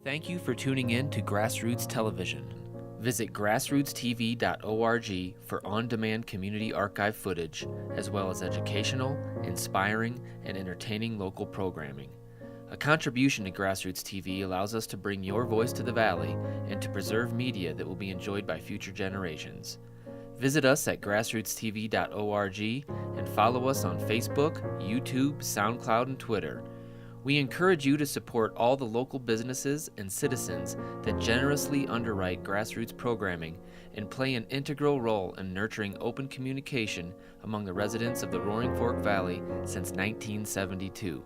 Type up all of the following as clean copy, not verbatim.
Thank you for tuning in to Grassroots Television. Visit grassrootstv.org for on-demand community archive footage, as well as educational, inspiring, and entertaining local programming. A contribution to Grassroots TV allows us to bring your voice to the Valley and to preserve media that will be enjoyed by future generations. Visit us at grassrootstv.org and follow us on Facebook, YouTube, SoundCloud, and Twitter. We encourage you to support all the local businesses and citizens that generously underwrite grassroots programming and play an integral role in nurturing open communication among the residents of the Roaring Fork Valley since 1972.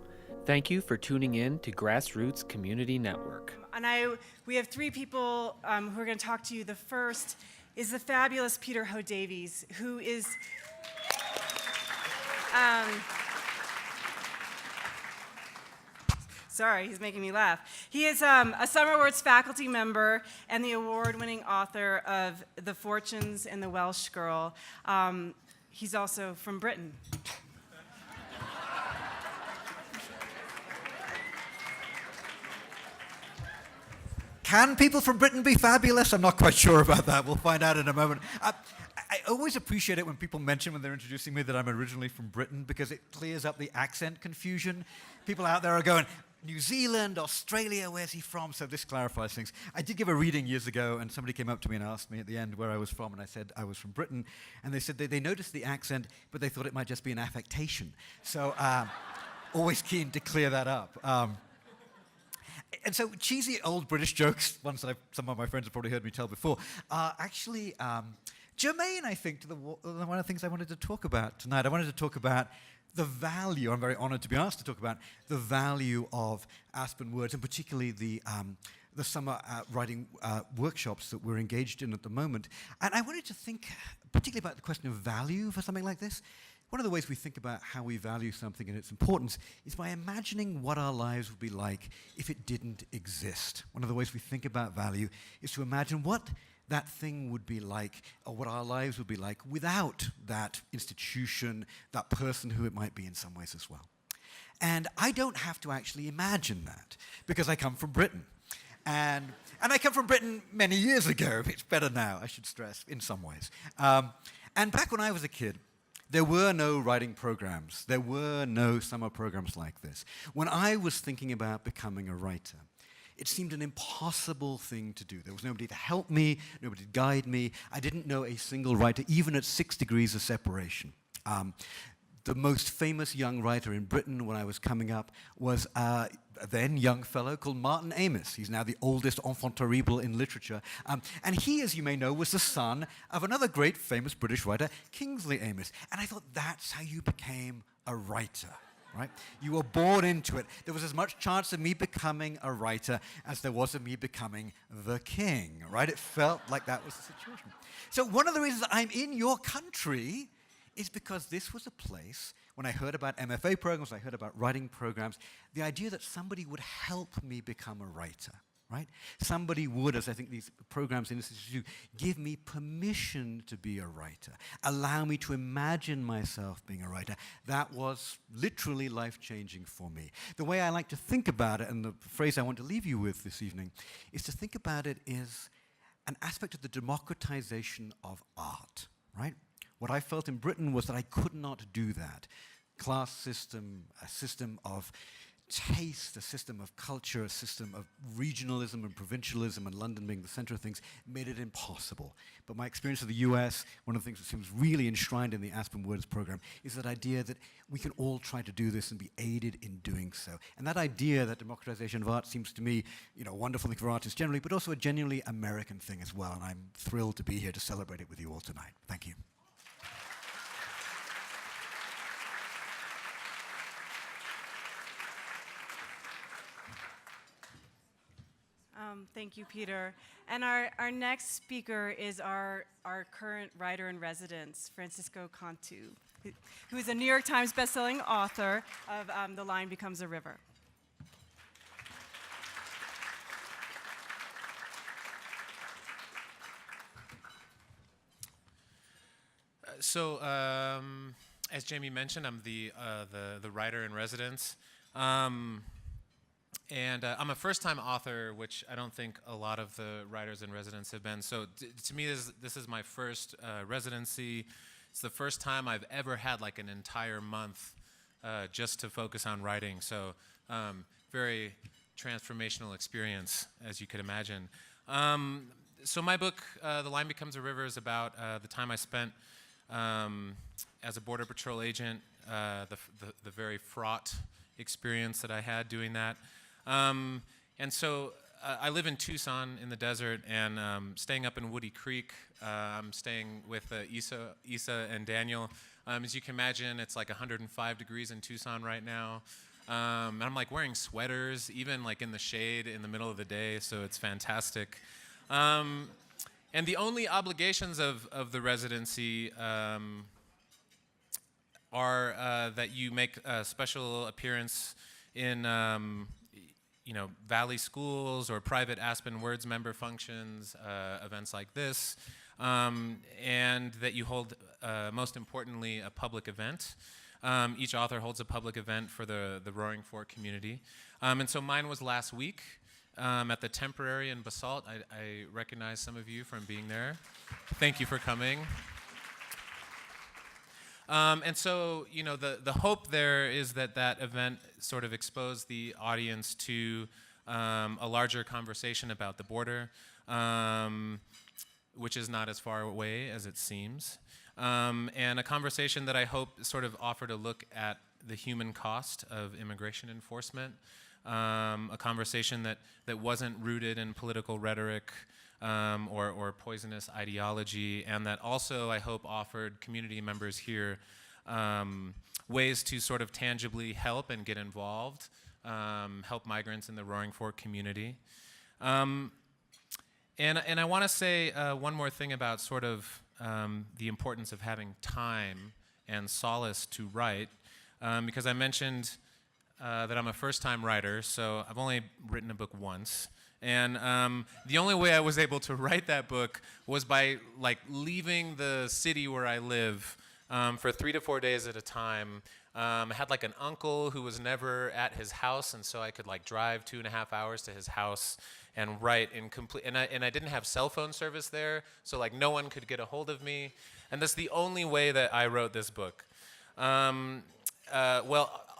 Thank you for tuning in to Grassroots Community Network. And we have three people who are going to talk to you. The first is the fabulous Peter Ho Davies, who is sorry, he's making me laugh. He is a Summer Awards faculty member and the award-winning author of The Fortunes and the Welsh Girl. He's also from Britain. Can people from Britain be fabulous? I'm not quite sure about that. We'll find out in a moment. I always appreciate it when people mention when they're introducing me that I'm originally from Britain, because it clears up the accent confusion. People out there are going, New Zealand, Australia, where's he from? So this clarifies things. I did give a reading years ago, and somebody came up to me and asked me at the end where I was from, and I said I was from Britain. And they said they noticed the accent, but they thought it might just be an affectation. So always keen to clear that up. And so cheesy old British jokes, ones that some of my friends have probably heard me tell before, are actually germane, I think, to one of the things I wanted to talk about tonight. I wanted to talk about the value, I'm very honored to be asked to talk about the value of Aspen Words, and particularly the summer writing workshops that we're engaged in at the moment. And I wanted to think particularly about the question of value for something like this. One of the ways we think about how we value something and its importance is by imagining what our lives would be like if it didn't exist. One of the ways we think about value is to imagine what that thing would be like, or what our lives would be like without that institution, that person who it might be in some ways as well. And I don't have to actually imagine that, because I come from Britain. And I come from Britain many years ago. It's better now, I should stress, in some ways. And back when I was a kid, there were no writing programs. There were no summer programs like this. When I was thinking about becoming a writer, it seemed an impossible thing to do. There was nobody to help me, nobody to guide me. I didn't know a single writer, even at 6 degrees of separation. The most famous young writer in Britain when I was coming up was a then young fellow called Martin Amis. He's now the oldest enfant terrible in literature. And he, as you may know, was the son of another great famous British writer, Kingsley Amis. And I thought, that's how you became a writer, right? You were born into it. There was as much chance of me becoming a writer as there was of me becoming the king, right? It felt like that was the situation. So one of the reasons I'm in your country is because this was a place, when I heard about MFA programs, I heard about writing programs, the idea that somebody would help me become a writer, right? Somebody would, as I think these programs in this institute, give me permission to be a writer, allow me to imagine myself being a writer. That was literally life-changing for me. The way I like to think about it, and the phrase I want to leave you with this evening, is to think about it as an aspect of the democratization of art, right? What I felt in Britain was that I could not do that. Class system, a system of taste, a system of culture, a system of regionalism and provincialism, and London being the center of things, made it impossible. But my experience of the US, one of the things that seems really enshrined in the Aspen Words program, is that idea that we can all try to do this and be aided in doing so. And that idea, that democratization of art, seems to me, a wonderful thing for artists generally, but also a genuinely American thing as well. And I'm thrilled to be here to celebrate it with you all tonight. Thank you. Thank you, Peter. And our next speaker is our current writer in residence, Francisco Cantu, who is a New York Times bestselling author of The Line Becomes a River. So, as Jamie mentioned, I'm the writer in residence. And I'm a first-time author, which I don't think a lot of the writers in residence have been. So to me, this is my first residency. It's the first time I've ever had like an entire month just to focus on writing. So very transformational experience, as you could imagine. So my book, The Line Becomes a River, is about the time I spent as a Border Patrol agent, the very fraught experience that I had doing that. And so I live in Tucson in the desert, and staying up in Woody Creek. I'm staying with Issa and Daniel. As you can imagine, it's like 105 degrees in Tucson right now. And I'm like wearing sweaters, even like in the shade in the middle of the day, so it's fantastic. And the only obligations of the residency are that you make a special appearance in Valley schools or private Aspen Words member functions, events like this, and that you hold, most importantly, a public event. Each author holds a public event for the Roaring Fork community. And so mine was last week at the Temporary in Basalt. I recognize some of you from being there. Thank you for coming. And so, the hope there is that event sort of exposed the audience to a larger conversation about the border, which is not as far away as it seems, and a conversation that I hope sort of offered a look at the human cost of immigration enforcement, a conversation that wasn't rooted in political rhetoric, or poisonous ideology, and that also, I hope, offered community members here ways to sort of tangibly help and get involved, help migrants in the Roaring Fork community. And I want to say one more thing about sort of the importance of having time and solace to write, because I mentioned that I'm a first-time writer, so I've only written a book once. And the only way I was able to write that book was by like leaving the city where I live for 3 to 4 days at a time. I had like an uncle who was never at his house, and so I could like drive 2.5 hours to his house and write in complete. And I didn't have cell phone service there, so like no one could get a hold of me. And that's the only way that I wrote this book. Well,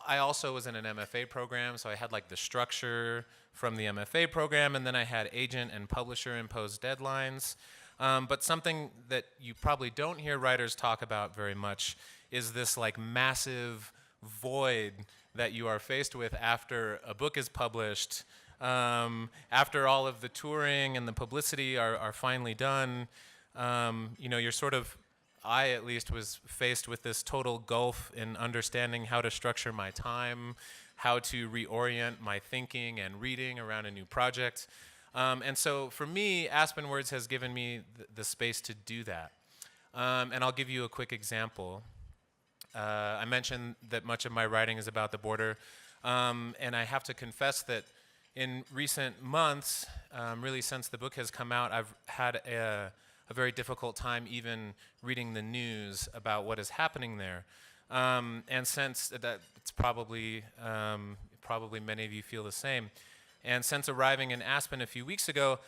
I also was in an MFA program, so I had like the structure from the MFA program, and then I had agent and publisher imposed deadlines. But something that you probably don't hear writers talk about very much is this like massive void that you are faced with after a book is published, after all of the touring and the publicity are finally done. You're sort of, I at least was faced with this total gulf in understanding how to structure my time, how to reorient my thinking and reading around a new project. And so for me, Aspen Words has given me the space to do that. And I'll give you a quick example. I mentioned that much of my writing is about the border, and I have to confess that in recent months, really since the book has come out, I've had a very difficult time even reading the news about what is happening there. And since that, it's probably many of you feel the same. And since arriving in Aspen a few weeks ago,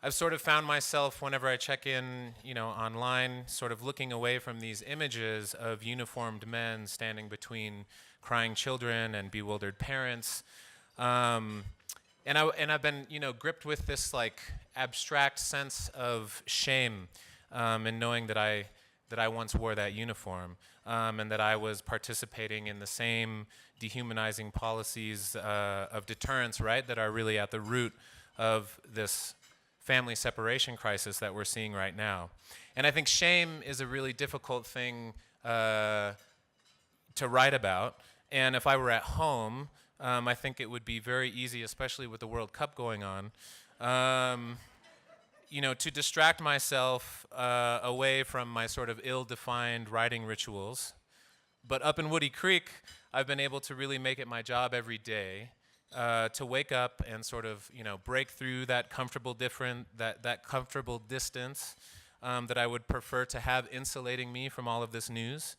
I've sort of found myself, whenever I check in, online, sort of looking away from these images of uniformed men standing between crying children and bewildered parents. And I've been, gripped with this like abstract sense of shame in knowing that I once wore that uniform, and that I was participating in the same dehumanizing policies of deterrence, right, that are really at the root of this family separation crisis that we're seeing right now. And I think shame is a really difficult thing to write about. And if I were at home, I think it would be very easy, especially with the World Cup going on, to distract myself away from my sort of ill-defined writing rituals. But up in Woody Creek, I've been able to really make it my job every day to wake up and sort of, break through that comfortable comfortable distance that I would prefer to have insulating me from all of this news.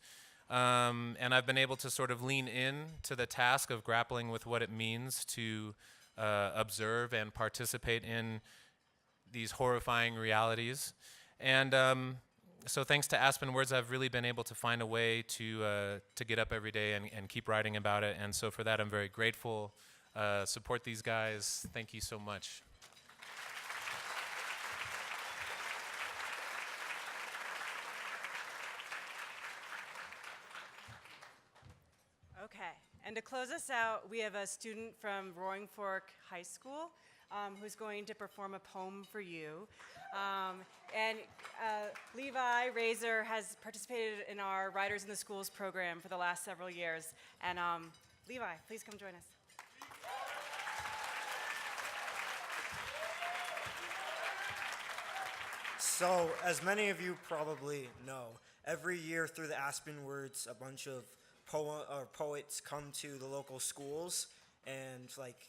And I've been able to sort of lean in to the task of grappling with what it means to observe and participate in these horrifying realities. And so thanks to Aspen Words, I've really been able to find a way to get up every day and keep writing about it. And so for that, I'm very grateful. Support these guys. Thank you so much. Okay, and to close us out, we have a student from Roaring Fork High School who's going to perform a poem for you. And Levi Razor has participated in our Writers in the Schools program for the last several years. And Levi, please come join us. So, as many of you probably know, every year through the Aspen Words, a bunch of poets come to the local schools and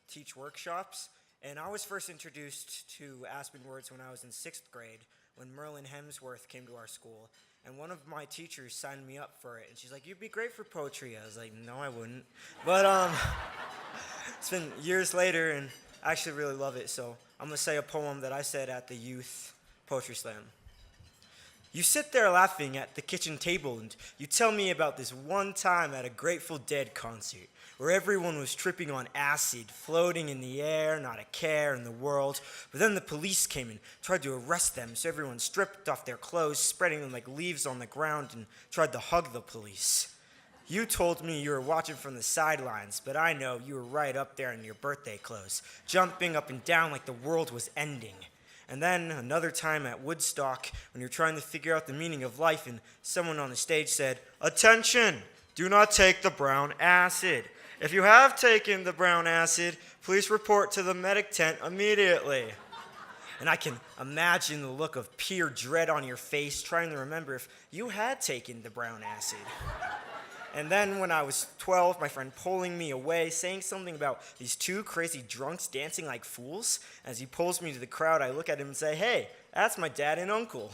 teach workshops. And I was first introduced to Aspen Words when I was in 6th grade, when Merlin Hemsworth came to our school. And one of my teachers signed me up for it. And she's like, "You'd be great for poetry." I was like, "No, I wouldn't." But it's been years later, and I actually really love it. So I'm going to say a poem that I said at the Youth Poetry Slam. You sit there laughing at the kitchen table, and you tell me about this one time at a Grateful Dead concert where everyone was tripping on acid, floating in the air, not a care in the world. But then the police came and tried to arrest them, so everyone stripped off their clothes, spreading them like leaves on the ground, and tried to hug the police. You told me you were watching from the sidelines, but I know you were right up there in your birthday clothes, jumping up and down like the world was ending. And then another time at Woodstock, when you're trying to figure out the meaning of life, and someone on the stage said, "Attention, do not take the brown acid. If you have taken the brown acid, please report to the medic tent immediately." And I can imagine the look of pure dread on your face, trying to remember if you had taken the brown acid. And then when I was 12, my friend pulling me away, saying something about these two crazy drunks dancing like fools. As he pulls me to the crowd, I look at him and say, "Hey, that's my dad and uncle."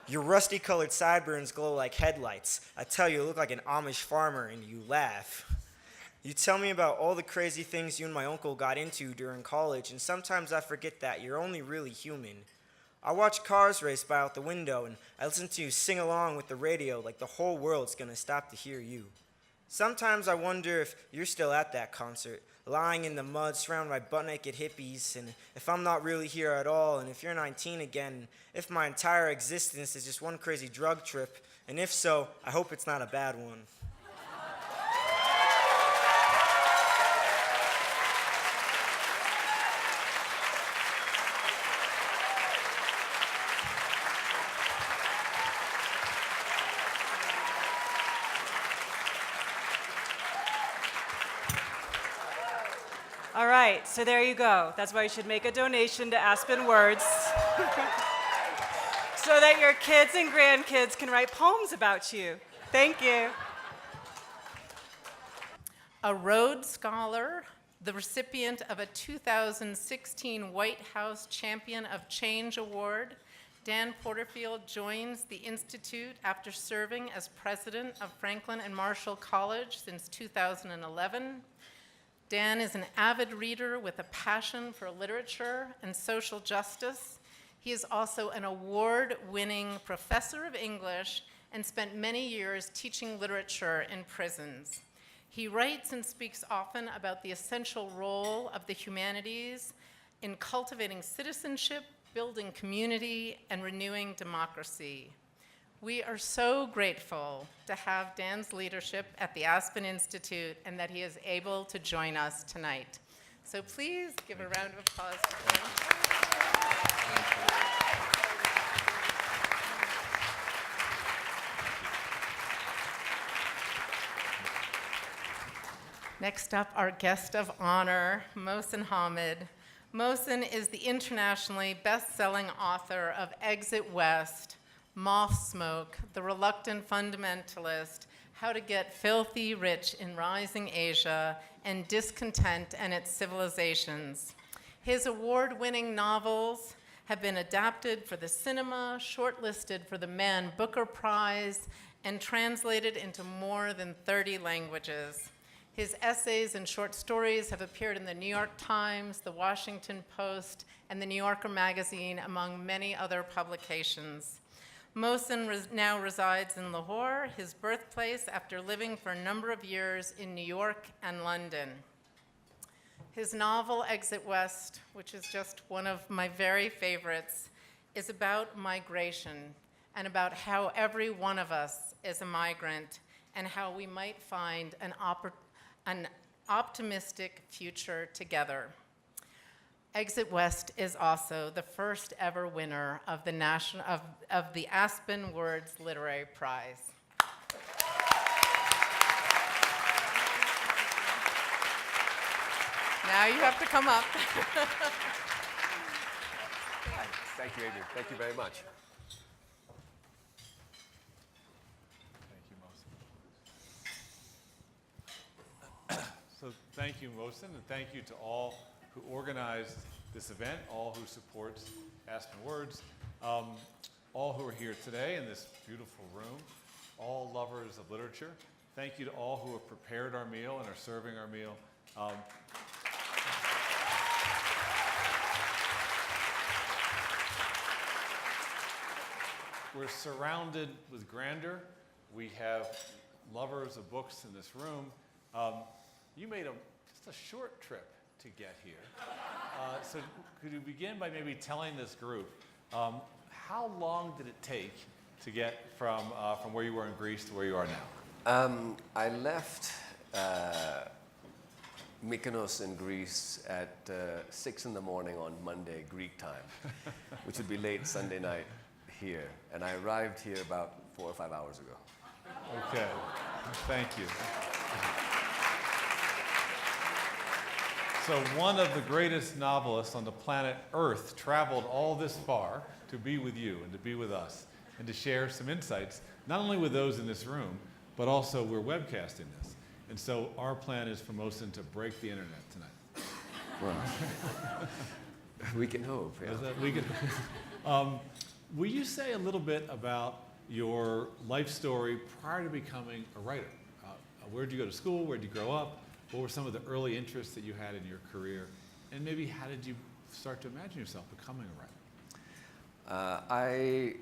Your rusty-colored sideburns glow like headlights. I tell you look like an Amish farmer, and you laugh. You tell me about all the crazy things you and my uncle got into during college, and sometimes I forget that you're only really human. I watch cars race by out the window, and I listen to you sing along with the radio like the whole world's gonna stop to hear you. Sometimes I wonder if you're still at that concert, lying in the mud surrounded by butt-naked hippies, and if I'm not really here at all, and if you're 19 again, if my entire existence is just one crazy drug trip, and if so, I hope it's not a bad one. All right, so there you go. That's why you should make a donation to Aspen Words so that your kids and grandkids can write poems about you. Thank you. A Rhodes Scholar, the recipient of a 2016 White House Champion of Change Award, Dan Porterfield joins the Institute after serving as president of Franklin and Marshall College since 2011. Dan is an avid reader with a passion for literature and social justice. He is also an award-winning professor of English and spent many years teaching literature in prisons. He writes and speaks often about the essential role of the humanities in cultivating citizenship, building community, and renewing democracy. We are so grateful to have Dan's leadership at the Aspen Institute and that he is able to join us tonight. So please give a round of applause to Dan. Next up, our guest of honor, Mohsen Hamid. Mohsen is the internationally best-selling author of Exit West, Moth Smoke, The Reluctant Fundamentalist, How to Get Filthy Rich in Rising Asia, and Discontent and Its Civilizations. His award-winning novels have been adapted for the cinema, shortlisted for the Man Booker Prize, and translated into more than 30 languages. His essays and short stories have appeared in the New York Times, the Washington Post, and the New Yorker magazine, among many other publications. Mohsen now resides in Lahore, his birthplace, after living for a number of years in New York and London. His novel, Exit West, which is just one of my very favorites, is about migration and about how every one of us is a migrant and how we might find an optimistic future together. Exit West is also the first ever winner of the Aspen Words Literary Prize. Now you have to come up. Thank you, Adrian. Thank you very much. So thank you, Mohsen, and thank you to all who organized this event, all who support Aspen Words, all who are here today in this beautiful room, all lovers of literature. Thank you to all who have prepared our meal and are serving our meal. We're surrounded with grandeur. We have lovers of books in this room. You made just a short trip to get here. So could you begin by maybe telling this group, how long did it take to get from where you were in Greece to where you are now? I left Mykonos in Greece at 6 in the morning on Monday, Greek time, which would be late Sunday night here. And I arrived here about 4 or 5 hours ago. Okay, thank you. So one of the greatest novelists on the planet Earth traveled all this far to be with you and to be with us and to share some insights, not only with those in this room, but also we're webcasting this. And so our plan is for Mohsen to break the internet tonight. Well, we can hope. Yeah. Is that, we can, will you say a little bit about your life story prior to becoming a writer? Where did you go to school? Where did you grow up? What were some of the early interests that you had in your career? And maybe how did you start to imagine yourself becoming a writer? I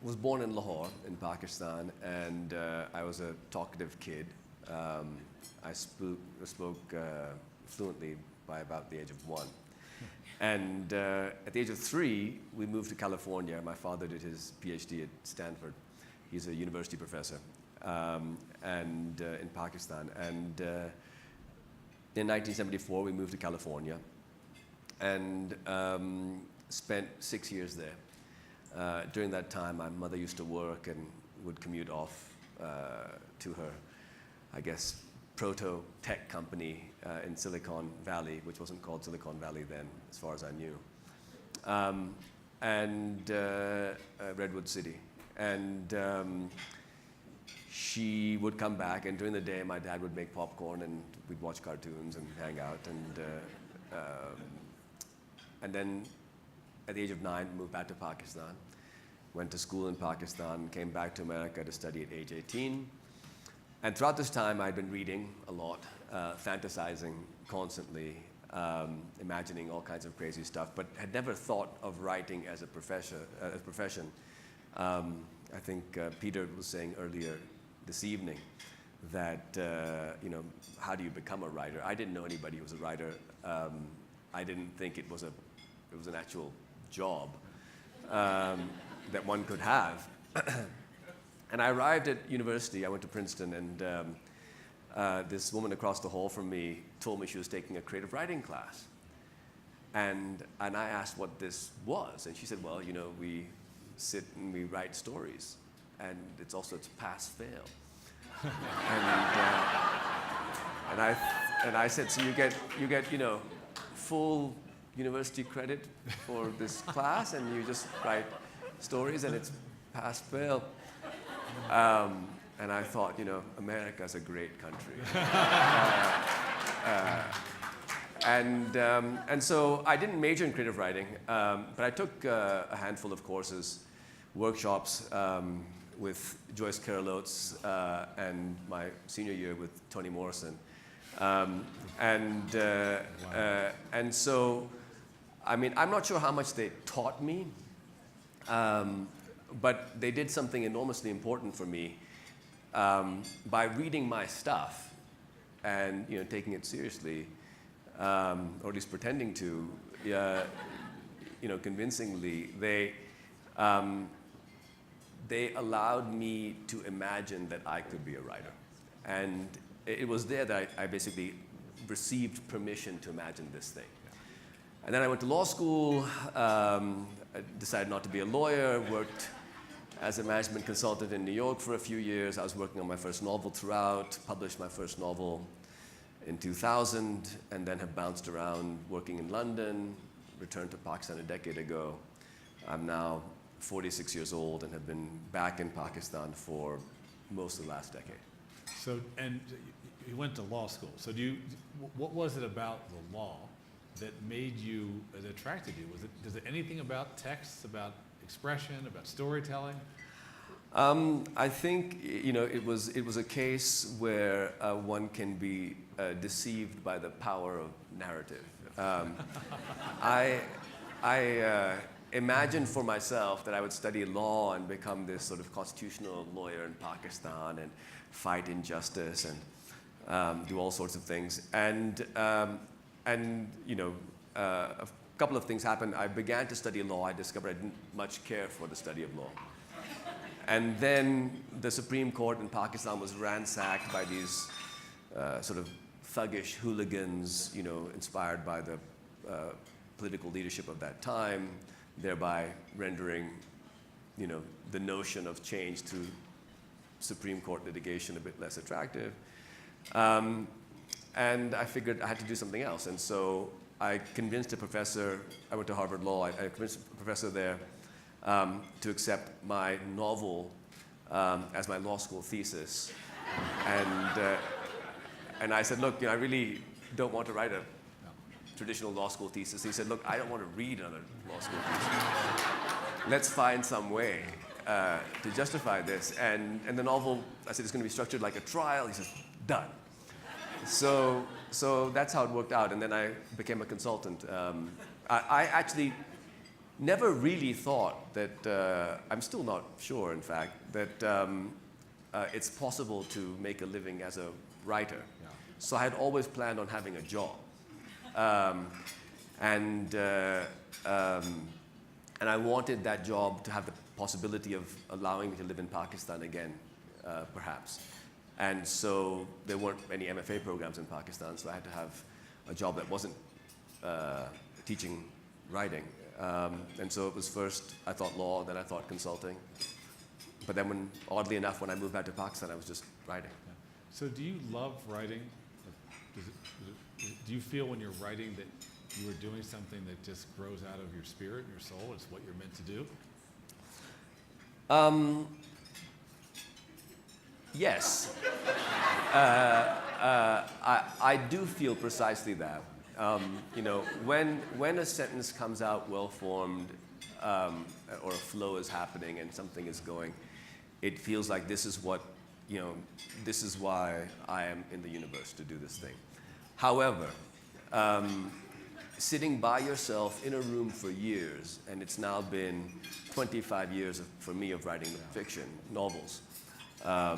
was born in Lahore, in Pakistan, and I was a talkative kid. I spoke fluently by about the age of 1. And at the age of 3, we moved to California. My father did his PhD at Stanford. He's a university professor and in Pakistan. And in 1974, we moved to California and spent 6 years there. During that time, my mother used to work and would commute off to her, I guess, proto-tech company in Silicon Valley, which wasn't called Silicon Valley then, as far as I knew, and Redwood City. And she would come back, and during the day, my dad would make popcorn, and we'd watch cartoons and hang out. And then, at the age of 9, moved back to Pakistan, went to school in Pakistan, came back to America to study at age 18. And throughout this time, I'd been reading a lot, fantasizing constantly, imagining all kinds of crazy stuff, but had never thought of writing as a profession. I think Peter was saying earlier this evening that, how do you become a writer? I didn't know anybody who was a writer. I didn't think it was an actual job that one could have. And I arrived at university. I went to Princeton, and this woman across the hall from me told me she was taking a creative writing class. And I asked what this was, and she said, well, we sit and we write stories, and it's pass-fail. and I said, so you get full university credit for this class, and you just write stories, and it's pass-fail. And I thought, America's a great country. And so I didn't major in creative writing, but I took a handful of courses, workshops with Joyce Carol Oates, and my senior year with Toni Morrison. And so, I mean, I'm not sure how much they taught me, but they did something enormously important for me by reading my stuff and taking it seriously, or at least pretending to, convincingly. They allowed me to imagine that I could be a writer, and it was there that I basically received permission to imagine this thing. And then I went to law school, I decided not to be a lawyer, worked as a management consultant in New York for a few years. I was working on my first novel throughout, published my first novel in 2000, and then have bounced around working in London, returned to Pakistan a decade ago. I'm now 46 years old and have been back in Pakistan for most of the last decade. So, and you went to law school. So what was it about the law that made you, that attracted you? Was it anything about text, about expression, about storytelling? I think it was a case where one can be deceived by the power of narrative. I imagined for myself that I would study law and become this sort of constitutional lawyer in Pakistan and fight injustice and do all sorts of things. And a couple of things happened. I began to study law. I discovered I didn't much care for the study of law. And then the Supreme Court in Pakistan was ransacked by these sort of thuggish hooligans, inspired by the political leadership of that time, thereby rendering, the notion of change through Supreme Court litigation a bit less attractive. And I figured I had to do something else. And so I convinced a professor, I went to Harvard Law, I convinced a professor there to accept my novel as my law school thesis. And I said, look, I really don't want to write a traditional law school thesis. He said, look, I don't want to read another law school thesis. Let's find some way to justify this. And the novel, I said, it's going to be structured like a trial. He says, done. So that's how it worked out. And then I became a consultant. I actually never really thought that, I'm still not sure, in fact, that it's possible to make a living as a writer. Yeah. So I had always planned on having a job. And I wanted that job to have the possibility of allowing me to live in Pakistan again, perhaps. And so there weren't any MFA programs in Pakistan, so I had to have a job that wasn't teaching writing. And so it was first, I thought law, then I thought consulting. But then oddly enough, when I moved back to Pakistan, I was just writing. Yeah. So do you love writing? Do you feel when you're writing that you are doing something that just grows out of your spirit, your soul? It's what you're meant to do? Yes. I do feel precisely that. When a sentence comes out well-formed, or a flow is happening and something is going, it feels like this is what, this is why I am in the universe, to do this thing. However, sitting by yourself in a room for years, and it's now been 25 years for me of writing fiction, novels. I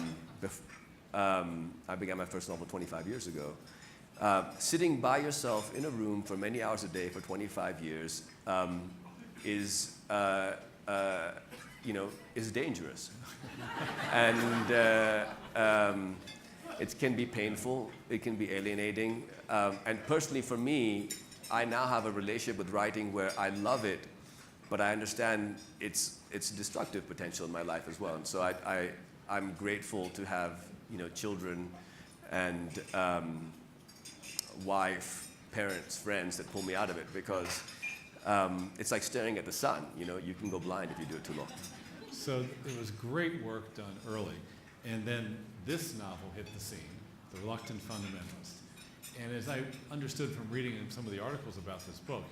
began my first novel 25 years ago. Sitting by yourself in a room for many hours a day for 25 years is dangerous. And it can be painful, it can be alienating. And personally for me, I now have a relationship with writing where I love it, but I understand its destructive potential in my life as well. And so I'm grateful to have children and wife, parents, friends that pull me out of it, because it's like staring at the sun. You can go blind if you do it too long. So it was great work done early, and then this novel hit the scene, The Reluctant Fundamentalist. And as I understood from reading some of the articles about this book,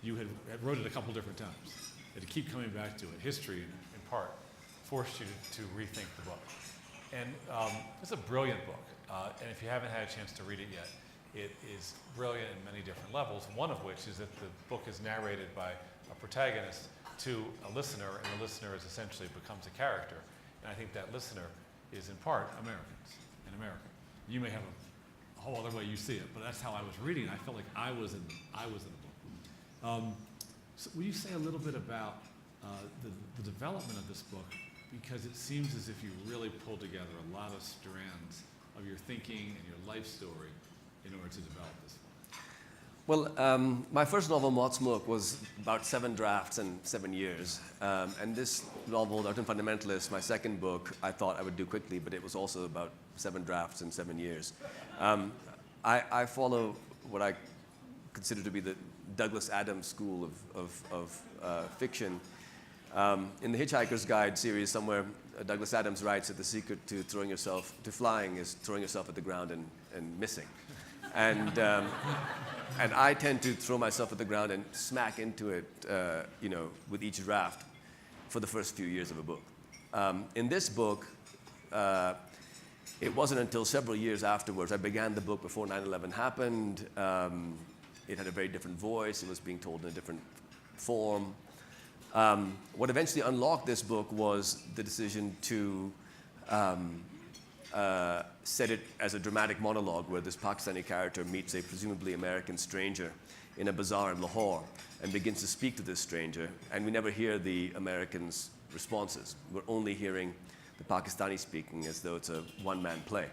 you had wrote it a couple different times. And to keep coming back to it, history, in part, forced you to rethink the book. And it's a brilliant book. And if you haven't had a chance to read it yet, It is brilliant in many different levels, one of which is that the book is narrated by a protagonist to a listener, and the listener is essentially becomes a character. And I think that listener is in part Americans in America. You may have a whole other way you see it, but that's how I was reading it. I felt like I was in the book. So will you say a little bit about the development of this book? Because it seems as if you really pulled together a lot of strands of your thinking and your life story in order to develop this. Well, my first novel, Moth Smoke, was about 7 drafts and 7 years. And this novel, The Fundamentalist, my second book, I thought I would do quickly, but it was also about 7 drafts and 7 years. I follow what I consider to be the Douglas Adams school of fiction. In the Hitchhiker's Guide series, somewhere Douglas Adams writes that the secret to flying is throwing yourself at the ground and missing. And I tend to throw myself at the ground and smack into it, with each draft for the first few years of a book. In this book, it wasn't until several years afterwards. I began the book before 9/11 happened. It had a very different voice. It was being told in a different form. What eventually unlocked this book was the decision to set it as a dramatic monologue where this Pakistani character meets a presumably American stranger in a bazaar in Lahore and begins to speak to this stranger, and we never hear the Americans' responses. We're only hearing the Pakistani speaking as though it's a one-man play.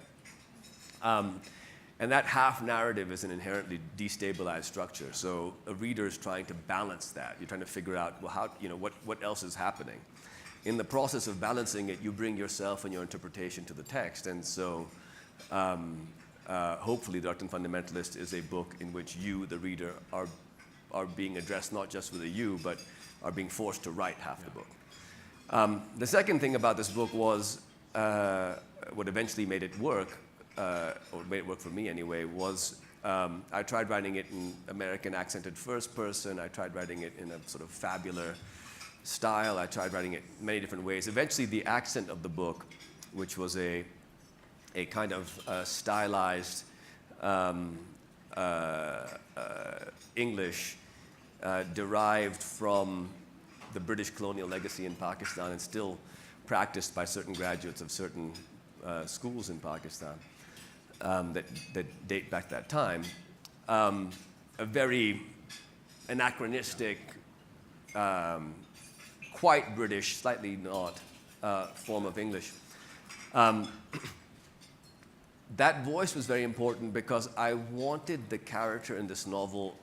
And that half narrative is an inherently destabilized structure. So a reader is trying to balance that. You're trying to figure out, well, what else is happening? In the process of balancing it, you bring yourself and your interpretation to the text. And so hopefully The Fundamentalist is a book in which you, the reader, are being addressed not just with a you, but are being forced to write half the book. The second thing about this book was what eventually made it work, or made it work for me anyway, was I tried writing it in American accented first person. I tried writing it in a sort of fabular style. I tried writing it many different ways. Eventually, the accent of the book, which was a kind of stylized English, derived from the British colonial legacy in Pakistan and still practiced by certain graduates of certain schools in Pakistan that date back that time. A very anachronistic, quite British, slightly not, form of English. That voice was very important because I wanted the character in this novel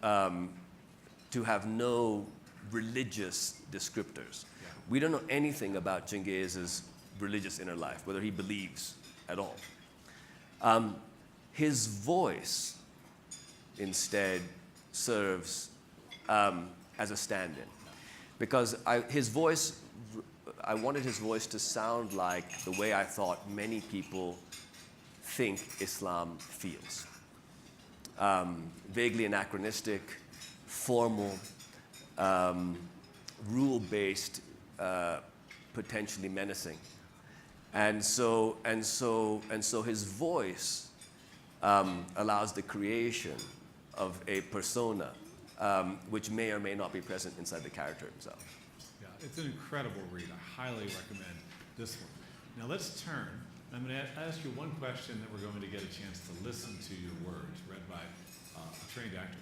to have no religious descriptors. Yeah. We don't know anything about Chingiz's religious inner life, whether he believes at all. His voice instead serves as a stand-in, because I wanted his voice to sound like the way I thought many people think Islam feels. Vaguely anachronistic, formal, rule-based, potentially menacing. And so his voice allows the creation of a persona which may or may not be present inside the character himself. Yeah, it's an incredible read. I highly recommend this one. Now let's turn. I'm going to ask you one question that we're going to get a chance to listen to your words read by a trained actor.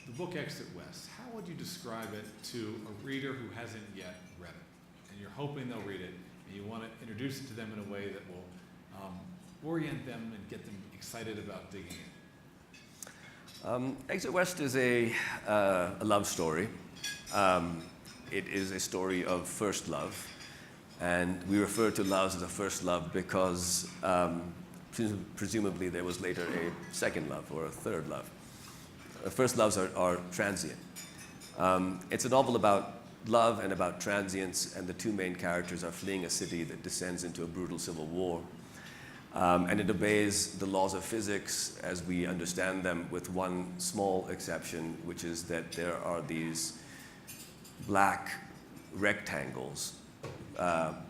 The book Exit West, how would you describe it to a reader who hasn't yet read it? And you're hoping they'll read it, and you want to introduce it to them in a way that will orient them and get them excited about digging in. Exit West is a love story. It is a story of first love. And we refer to love as a first love because presumably there was later a second love or a third love. First loves are transient. It's a novel about love and about transience, and the two main characters are fleeing a city that descends into a brutal civil war. And it obeys the laws of physics as we understand them, with one small exception, which is that there are these black rectangles,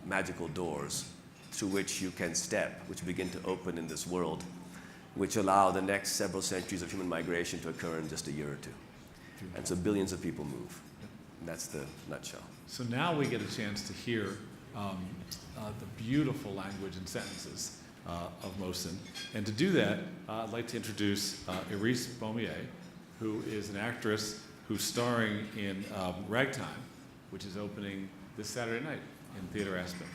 magical doors, through which you can step, which begin to open in this world. which allow the next several centuries of human migration to occur in just a year or two. And so billions of people move. And that's the nutshell. So now we get a chance to hear the beautiful language and sentences of Mohsen. And to do that, I'd like to introduce Iris Beaumier, who is an actress who's starring in Ragtime, which is opening this Saturday night in Theater Aspen.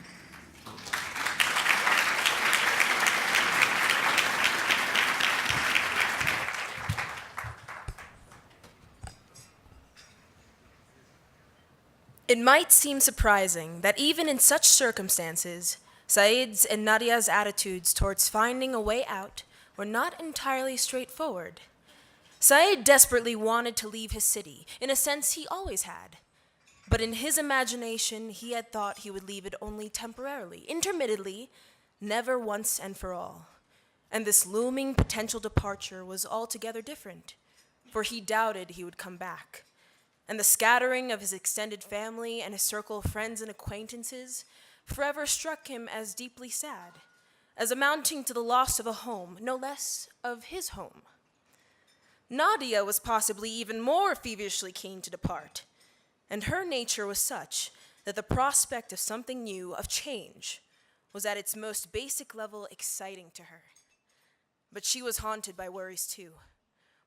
It might seem surprising that even in such circumstances, Said's and Nadia's attitudes towards finding a way out were not entirely straightforward. Said desperately wanted to leave his city, in a sense he always had. But in his imagination, he had thought he would leave it only temporarily, intermittently, never once and for all. And this looming potential departure was altogether different, for he doubted he would come back. And the scattering of his extended family and his circle of friends and acquaintances forever struck him as deeply sad, as amounting to the loss of a home, no less of his home. Nadia was possibly even more feverishly keen to depart, and her nature was such that the prospect of something new, of change, was at its most basic level exciting to her. But she was haunted by worries too,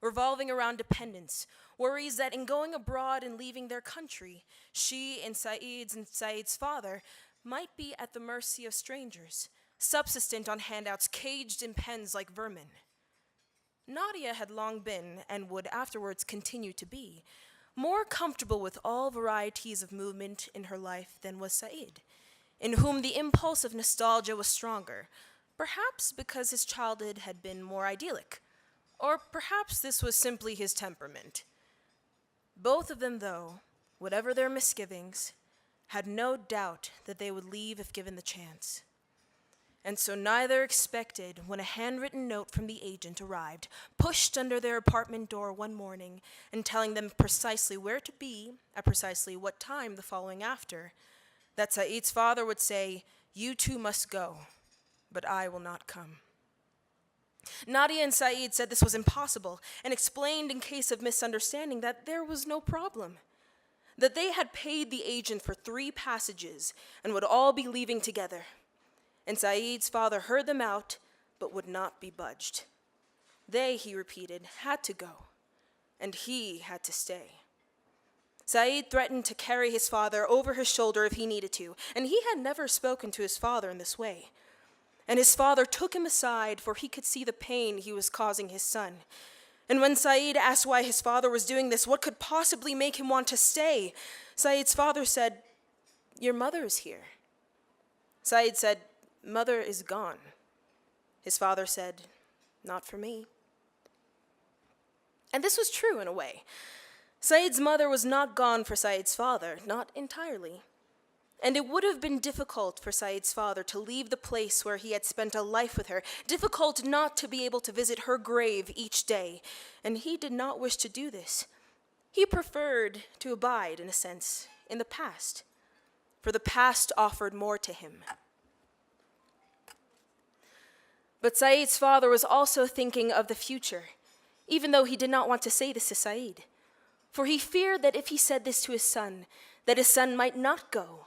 revolving around dependence, worries that in going abroad and leaving their country, she and Said's father might be at the mercy of strangers, subsistent on handouts, caged in pens like vermin. Nadia had long been, and would afterwards continue to be, more comfortable with all varieties of movement in her life than was Said, in whom the impulse of nostalgia was stronger, perhaps because his childhood had been more idyllic, or perhaps this was simply his temperament. Both of them, though, whatever their misgivings, had no doubt that they would leave if given the chance. And so neither expected when a handwritten note from the agent arrived, pushed under their apartment door one morning, and telling them precisely where to be at precisely what time the following after, that Said's father would say, "You two must go, but I will not come." Nadia and Said said this was impossible, and explained in case of misunderstanding that there was no problem, that they had paid the agent for 3 passages and would all be leaving together. And Said's father heard them out, but would not be budged. They, he repeated, had to go, and he had to stay. Said threatened to carry his father over his shoulder if he needed to, and he had never spoken to his father in this way. And his father took him aside, for he could see the pain he was causing his son. And when Said asked why his father was doing this, what could possibly make him want to stay, Said's father said, "Your mother is here." Said said, "Mother is gone." His father said, "Not for me." And this was true in a way. Said's mother was not gone for Said's father, not entirely. And it would have been difficult for Said's father to leave the place where he had spent a life with her, difficult not to be able to visit her grave each day, and he did not wish to do this. He preferred to abide, in a sense, in the past, for the past offered more to him. But Said's father was also thinking of the future, even though he did not want to say this to Said, for he feared that if he said this to his son, that his son might not go,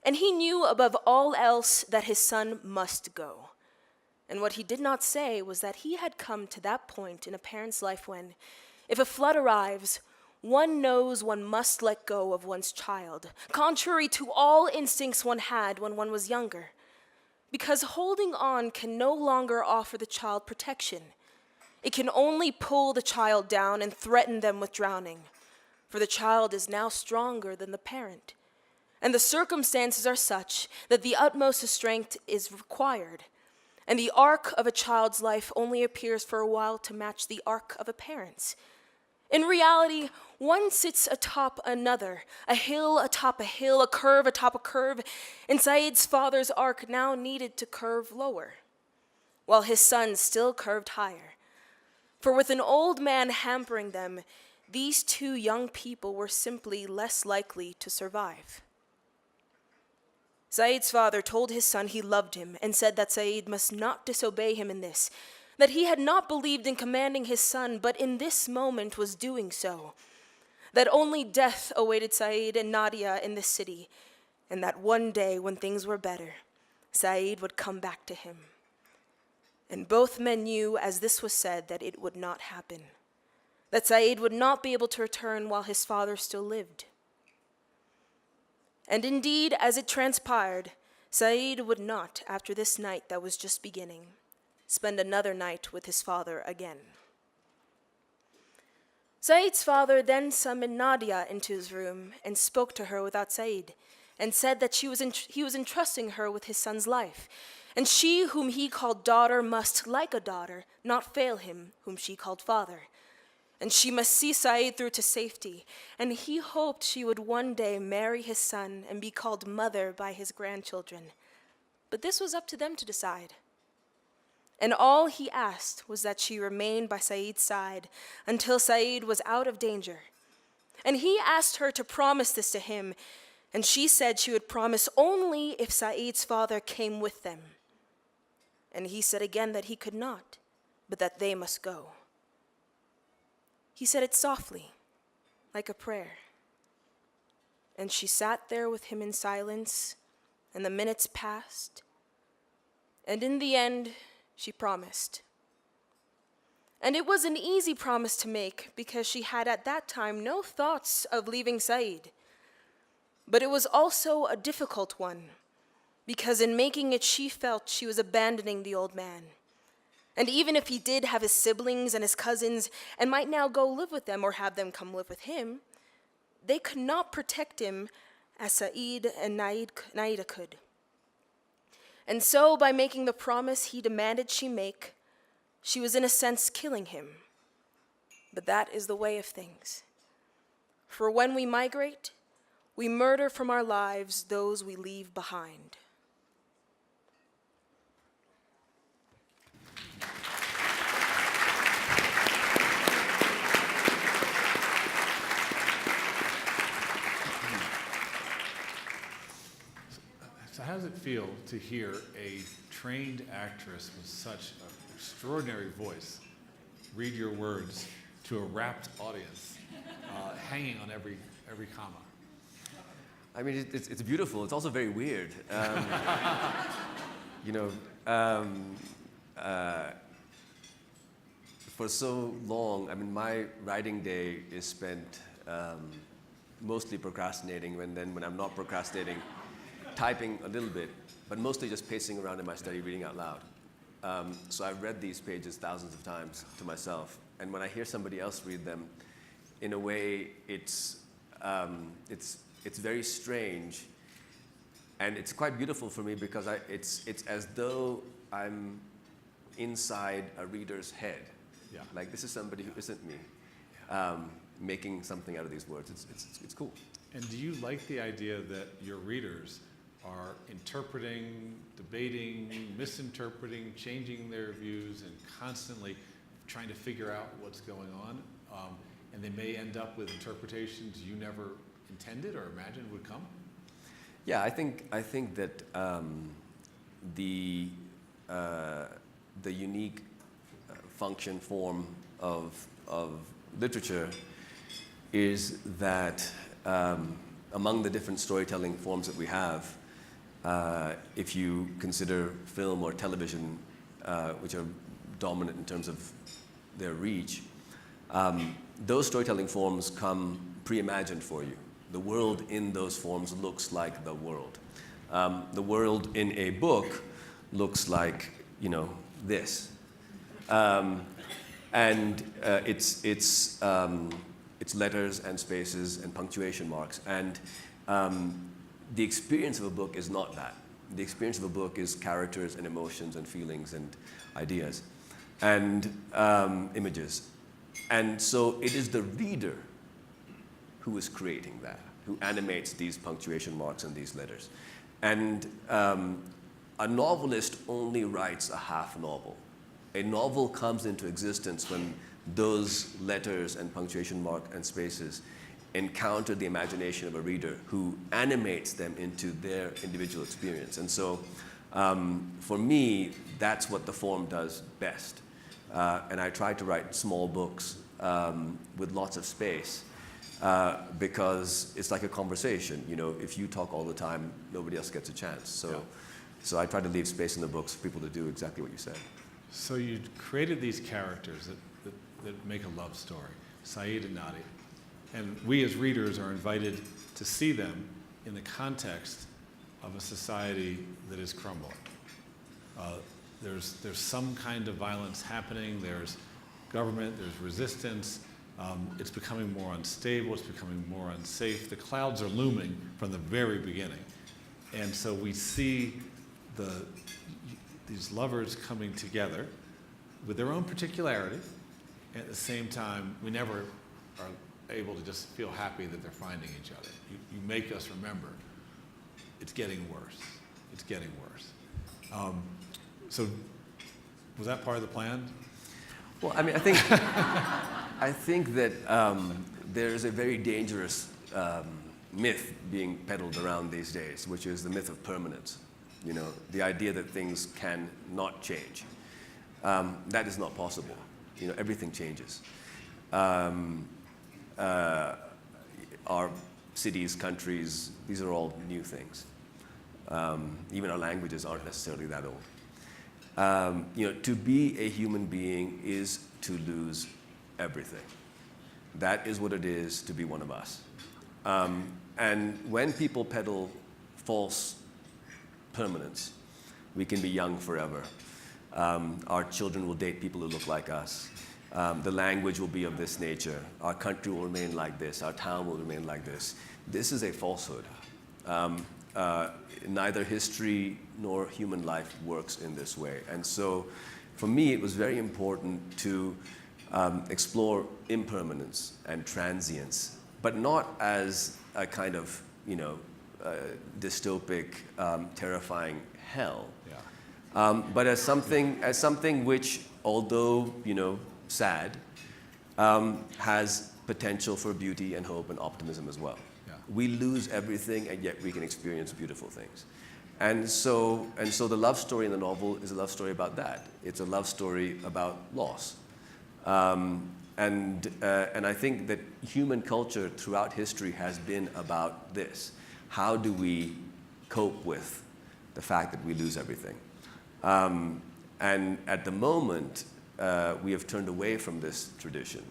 and he knew above all else that his son must go. And what he did not say was that he had come to that point in a parent's life when, if a flood arrives, one knows one must let go of one's child, contrary to all instincts one had when one was younger, because holding on can no longer offer the child protection. It can only pull the child down and threaten them with drowning, for the child is now stronger than the parent. And the circumstances are such that the utmost of strength is required, and the arc of a child's life only appears for a while to match the arc of a parent's. In reality, one sits atop another, a hill atop a hill, a curve atop a curve, and Said's father's arc now needed to curve lower, while his son's still curved higher. For with an old man hampering them, these 2 young people were simply less likely to survive. Said's father told his son he loved him and said that Said must not disobey him in this, that he had not believed in commanding his son, but in this moment was doing so, that only death awaited Said and Nadia in this city, and that one day when things were better, Said would come back to him. And both men knew, as this was said, that it would not happen, that Said would not be able to return while his father still lived. And indeed, as it transpired, Said would not, after this night that was just beginning, spend another night with his father again. Said's father then summoned Nadia into his room and spoke to her without Said, and said that he was entrusting her with his son's life, and she whom he called daughter must, like a daughter, not fail him whom she called father. And she must see Said through to safety, and he hoped she would one day marry his son and be called mother by his grandchildren. But this was up to them to decide. And all he asked was that she remain by Said's side until Said was out of danger. And he asked her to promise this to him, and she said she would promise only if Said's father came with them. And he said again that he could not, but that they must go. He said it softly, like a prayer. And she sat there with him in silence, and the minutes passed. And in the end, she promised. And it was an easy promise to make because she had at that time no thoughts of leaving Said. But it was also a difficult one because in making it she felt she was abandoning the old man. And even if he did have his siblings and his cousins and might now go live with them or have them come live with him, they could not protect him as Said and Naida could. And so, by making the promise he demanded she make, she was in a sense killing him. But that is the way of things. For when we migrate, we murder from our lives those we leave behind. So how does it feel to hear a trained actress with such an extraordinary voice read your words to a rapt audience, hanging on every comma? I mean, it's beautiful. It's also very weird. For so long, I mean, my writing day is spent mostly procrastinating, and then when I'm not procrastinating, typing a little bit, but mostly just pacing around in my study, reading out loud. So I've read these pages thousands of times to myself, and when I hear somebody else read them, in a way, it's very strange, and it's quite beautiful for me because it's as though I'm inside a reader's head. Yeah. Like this is somebody who isn't me, making something out of these words. It's cool. And do you like the idea that your readers are interpreting, debating, misinterpreting, changing their views, and constantly trying to figure out what's going on? And they may end up with interpretations you never intended or imagined would come? Yeah, I think that the unique function form of literature is that among the different storytelling forms that we have, if you consider film or television, which are dominant in terms of their reach, those storytelling forms come pre-imagined for you. The world in those forms looks like the world. The world in a book looks like, this. And it's letters and spaces and punctuation marks. And the experience of a book is not that. The experience of a book is characters and emotions and feelings and ideas and images. And so it is the reader who is creating that, who animates these punctuation marks and these letters. And a novelist only writes a half novel. A novel comes into existence when those letters and punctuation mark and spaces encounter the imagination of a reader who animates them into their individual experience. And so for me, that's what the form does best. And I tried to write small books with lots of space because it's like a conversation. You know, if you talk all the time, nobody else gets a chance. So I tried to leave space in the books for people to do exactly what you said. So you created these characters that make a love story, Saeed and Nadia. And we as readers are invited to see them in the context of a society that is crumbling. There's some kind of violence happening, there's government, there's resistance, it's becoming more unstable, it's becoming more unsafe. The clouds are looming from the very beginning. And so we see these lovers coming together with their own particularity. At the same time, we never are able to just feel happy that they're finding each other. You make us remember it's getting worse. It's getting worse. So was that part of the plan? Well, I mean, I think that there is a very dangerous myth being peddled around these days, which is the myth of permanence. You know, the idea that things can not change. That is not possible. You know, everything changes. Our cities, countries, these are all new things. Even our languages aren't necessarily that old. You know, to be a human being is to lose everything. That is what it is to be one of us. And when people peddle false permanence, we can be young forever. Our children will date people who look like us. The language will be of this nature. Our country will remain like this. Our town will remain like this. This is a falsehood. Neither history nor human life works in this way. And so for me, it was very important to explore impermanence and transience, but not as a kind of, you know, dystopic, terrifying hell, but as something which, although, you know, sad, has potential for beauty and hope and optimism as well. Yeah. We lose everything, and yet we can experience beautiful things. And so the love story in the novel is a love story about that. It's a love story about loss. And I think that human culture throughout history has been about this. How do we cope with the fact that we lose everything? And at the moment, we have turned away from this tradition.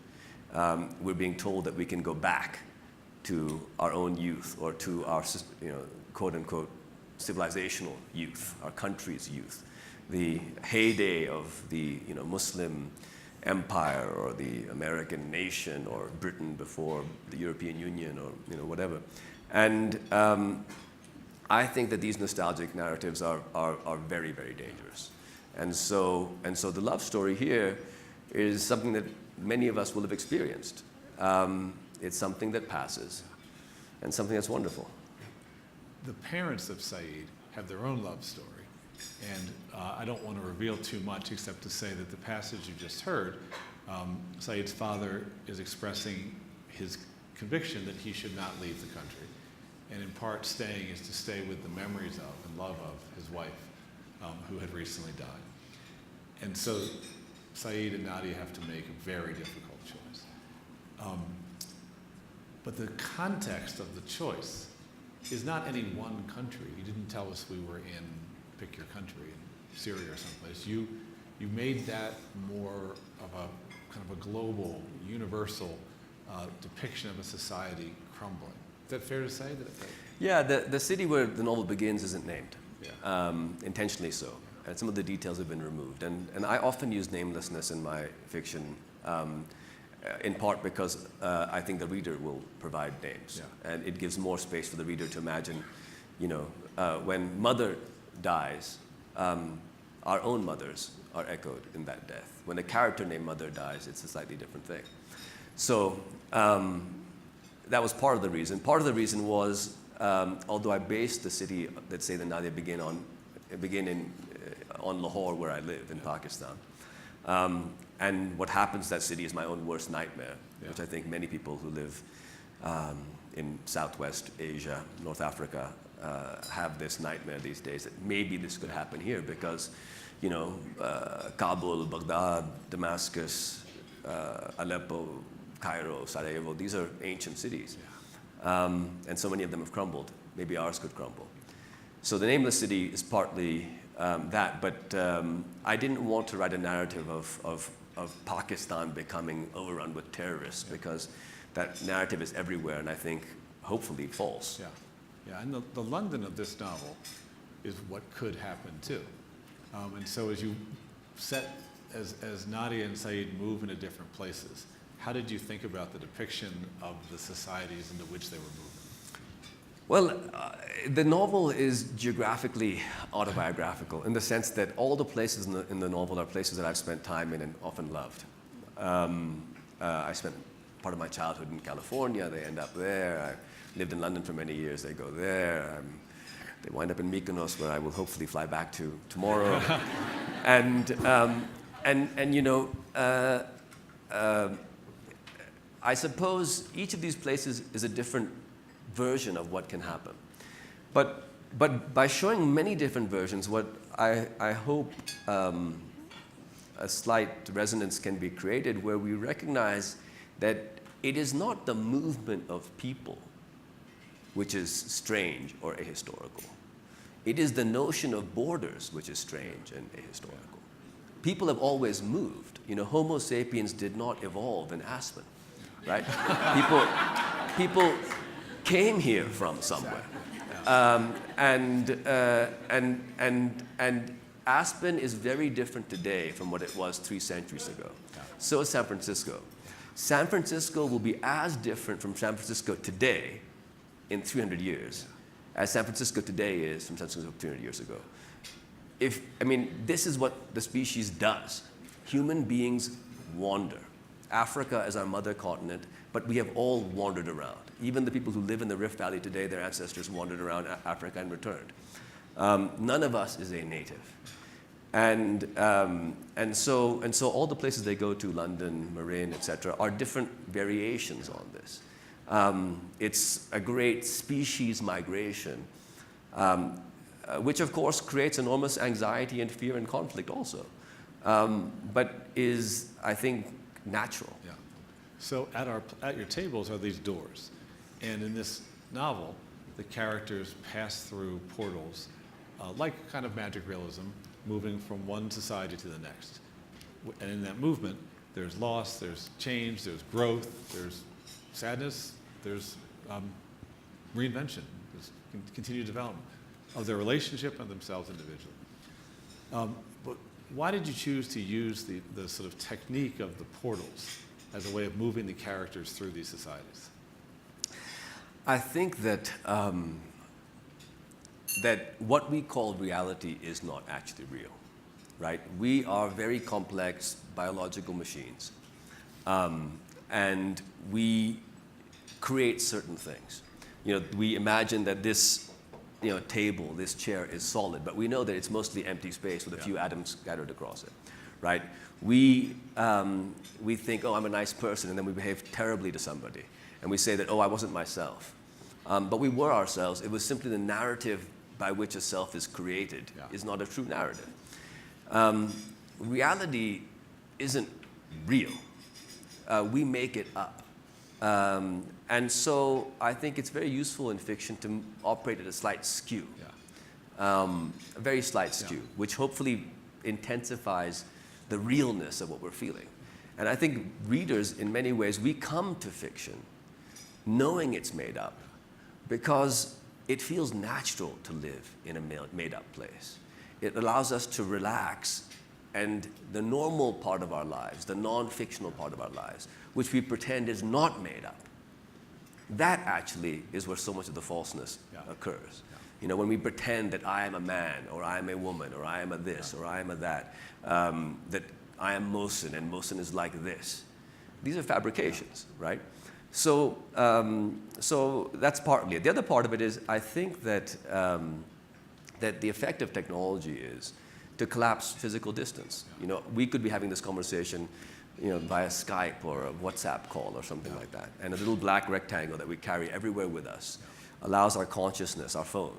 We're being told that we can go back to our own youth or to our, you know, quote-unquote, civilizational youth, our country's youth, the heyday of the, you know, Muslim empire or the American nation or Britain before the European Union or, you know, whatever. And I think that these nostalgic narratives are very, very dangerous. And so the love story here is something that many of us will have experienced. It's something that passes and something that's wonderful. The parents of Saeed have their own love story. And I don't want to reveal too much except to say that the passage you just heard, Saeed's father is expressing his conviction that he should not leave the country. And in part, staying is to stay with the memories of and love of his wife, who had recently died. And so Saeed and Nadia have to make a very difficult choice. But the context of the choice is not any one country. You didn't tell us we were in, pick your country, in Syria or someplace. You made that more of a kind of a global, universal depiction of a society crumbling. Is that fair to say? Yeah, the city where the novel begins isn't named, Yeah. intentionally so. And some of the details have been removed. And I often use namelessness in my fiction, in part because I think the reader will provide names. Yeah. And it gives more space for the reader to imagine, you know, when mother dies, our own mothers are echoed in that death. When a character named Mother dies, it's a slightly different thing. So that was part of the reason. Part of the reason was, although I based the city that Saeed and Nadia begin on Lahore, where I live in Pakistan. And what happens to that city is my own worst nightmare, which I think many people who live in Southwest Asia, North Africa, have this nightmare these days that maybe this could happen here because, Kabul, Baghdad, Damascus, Aleppo, Cairo, Sarajevo, these are ancient cities. And so many of them have crumbled. Maybe ours could crumble. So the Nameless City is partly that, but I didn't want to write a narrative of Pakistan becoming overrun with terrorists because that narrative is everywhere and I think hopefully false. Yeah, and the London of this novel is what could happen too. And so as you set, as Nadia and Saeed move into different places, how did you think about the depiction of the societies into which they were moving? Well, the novel is geographically autobiographical in the sense that all the places in the novel are places that I've spent time in and often loved. I spent part of my childhood in California. They end up there. I lived in London for many years. They go there. They wind up in Mykonos, where I will hopefully fly back to tomorrow. I suppose each of these places is a different version of what can happen. But by showing many different versions, what I hope a slight resonance can be created where we recognize that it is not the movement of people which is strange or ahistorical. It is the notion of borders which is strange and ahistorical. People have always moved. Homo sapiens did not evolve in Aspen, right? People came here from somewhere. And Aspen is very different today from what it was 3 centuries ago. So is San Francisco. San Francisco will be as different from San Francisco today in 300 years as San Francisco today is from San Francisco 300 years ago. This is what the species does. Human beings wander. Africa is our mother continent, but we have all wandered around. Even the people who live in the Rift Valley today, their ancestors wandered around Africa and returned. None of us is a native. And so all the places they go to, London, Marin, etc., are different variations on this. It's a great species migration, which of course creates enormous anxiety and fear and conflict also, but is, I think, natural. Yeah. So at your tables are these doors, and in this novel, the characters pass through portals, like kind of magic realism, moving from one society to the next. And in that movement, there's loss, there's change, there's growth, there's sadness, there's reinvention, there's continued development of their relationship and themselves individually. But why did you choose to use the sort of technique of the portals as a way of moving the characters through these societies? I think that that what we call reality is not actually real, right? We are very complex biological machines, and we create certain things. We imagine that this table, this chair is solid, but we know that it's mostly empty space with a few atoms scattered across it, right? We think, oh, I'm a nice person, and then we behave terribly to somebody. And we say that, oh, I wasn't myself. But we were ourselves. It was simply the narrative by which a self is created is not a true narrative. Reality isn't real. We make it up. And so I think it's very useful in fiction to operate at a slight skew, a very slight skew, which hopefully intensifies the realness of what we're feeling. And I think readers, in many ways, we come to fiction knowing it's made up because it feels natural to live in a made-up place. It allows us to relax, and the normal part of our lives, the non-fictional part of our lives, which we pretend is not made up, that actually is where so much of the falseness occurs. When we pretend that I am a man, or I am a woman, or I am a this, or I am a that, that I am Mohsen, and Mohsen is like this. These are fabrications, right? So that's partly it. The other part of it is, I think that that the effect of technology is to collapse physical distance. We could be having this conversation via Skype or a WhatsApp call or something like that. And a little black rectangle that we carry everywhere with us allows our consciousness, our phone,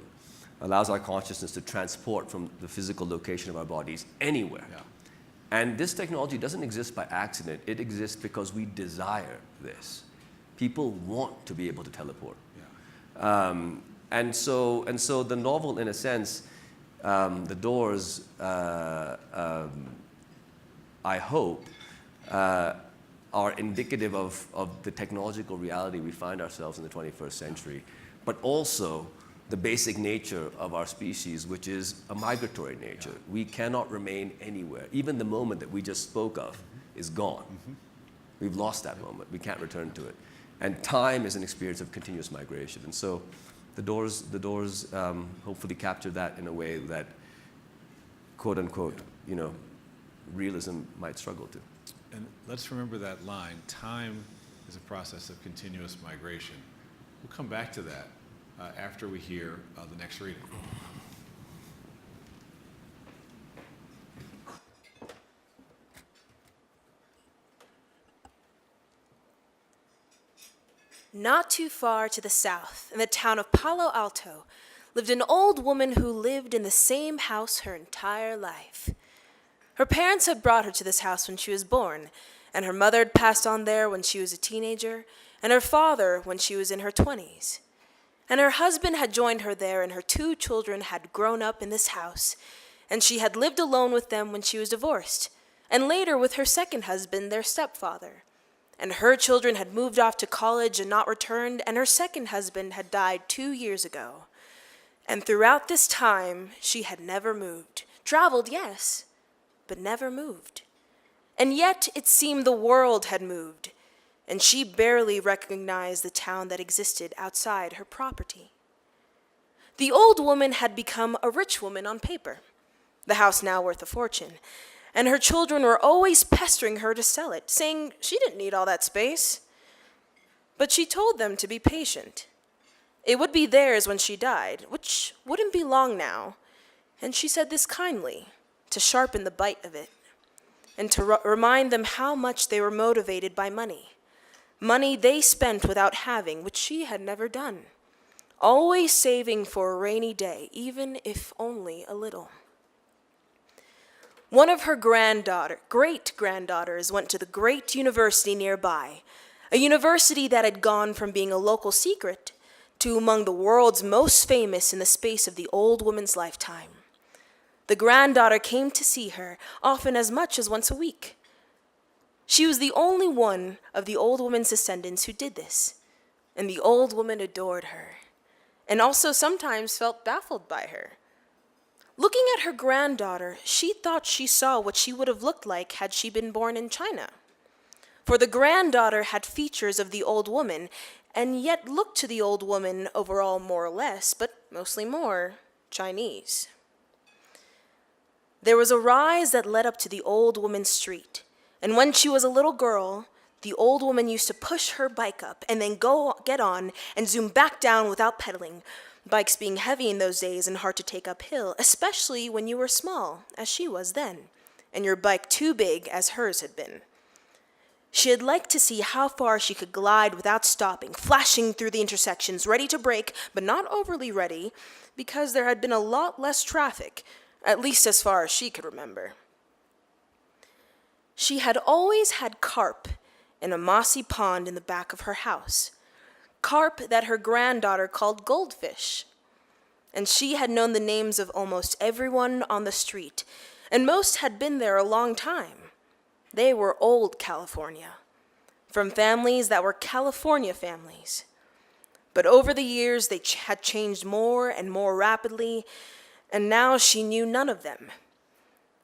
allows our consciousness to transport from the physical location of our bodies anywhere. Yeah. And this technology doesn't exist by accident. It exists because we desire this. People want to be able to teleport. Yeah. And so the novel, in a sense, The Doors, I hope, are indicative of the technological reality we find ourselves in the 21st century, but also the basic nature of our species, which is a migratory nature. Yeah. We cannot remain anywhere. Even the moment that we just spoke of is gone. We've lost that moment. We can't return to it. And time is an experience of continuous migration. And so the doors hopefully capture that in a way that, quote unquote, realism might struggle to. And let's remember that line, time is a process of continuous migration. We'll come back to that after we hear the next reading. Not too far to the south, in the town of Palo Alto, lived an old woman who lived in the same house her entire life. Her parents had brought her to this house when she was born, and her mother had passed on there when she was a teenager, and her father when she was in her 20s. And her husband had joined her there, and her 2 children had grown up in this house, and she had lived alone with them when she was divorced, and later with her second husband, their stepfather. And her children had moved off to college and not returned, and her second husband had died 2 years ago. And throughout this time, she had never moved. Traveled, yes, but never moved. And yet it seemed the world had moved, and she barely recognized the town that existed outside her property. The old woman had become a rich woman on paper, the house now worth a fortune, and her children were always pestering her to sell it, saying she didn't need all that space. But she told them to be patient. It would be theirs when she died, which wouldn't be long now, and she said this kindly, to sharpen the bite of it, and to remind them how much they were motivated by money. Money they spent without having, which she had never done. Always saving for a rainy day, even if only a little. One of her great-granddaughters went to the great university nearby, a university that had gone from being a local secret to among the world's most famous in the space of the old woman's lifetime. The granddaughter came to see her, often as much as once a week. She was the only one of the old woman's descendants who did this, and the old woman adored her, and also sometimes felt baffled by her. Looking at her granddaughter, she thought she saw what she would have looked like had she been born in China. For the granddaughter had features of the old woman, and yet looked to the old woman overall more or less, but mostly more, Chinese. There was a rise that led up to the old woman's street, and when she was a little girl, the old woman used to push her bike up and then get on and zoom back down without pedaling, bikes being heavy in those days and hard to take uphill, especially when you were small, as she was then, and your bike too big as hers had been. She had liked to see how far she could glide without stopping, flashing through the intersections, ready to brake, but not overly ready, because there had been a lot less traffic, at least as far as she could remember. She had always had carp in a mossy pond in the back of her house, carp that her granddaughter called goldfish. And she had known the names of almost everyone on the street, and most had been there a long time. They were old California, from families that were California families. But over the years, they had changed more and more rapidly, and now she knew none of them,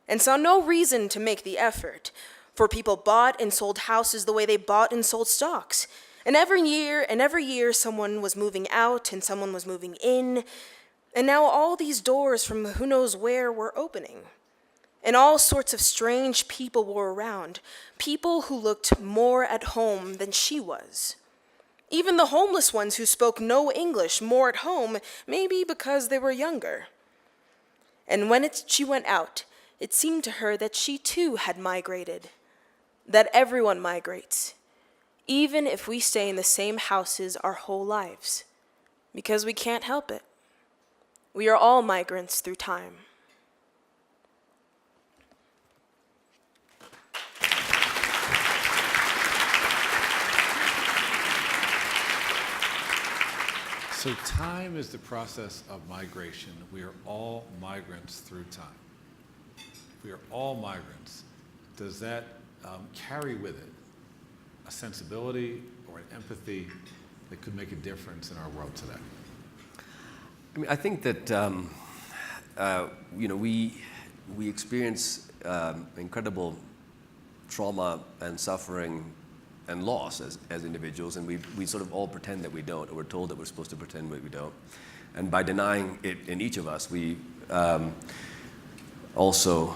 and saw no reason to make the effort, for people bought and sold houses the way they bought and sold stocks. And every year, someone was moving out and someone was moving in, and now all these doors from who knows where were opening. And all sorts of strange people were around, people who looked more at home than she was. Even the homeless ones who spoke no English more at home, maybe because they were younger. And when she went out, it seemed to her that she too had migrated. that everyone migrates, even if we stay in the same houses our whole lives, because we can't help it. We are all migrants through time. So time is the process of migration. We are all migrants through time. We are all migrants. Does that carry with it a sensibility or an empathy that could make a difference in our world today? I mean, I think that we experience incredible trauma and suffering and loss as individuals, and we sort of all pretend that we don't, or we're told that we're supposed to pretend that we don't. And by denying it in each of us, we also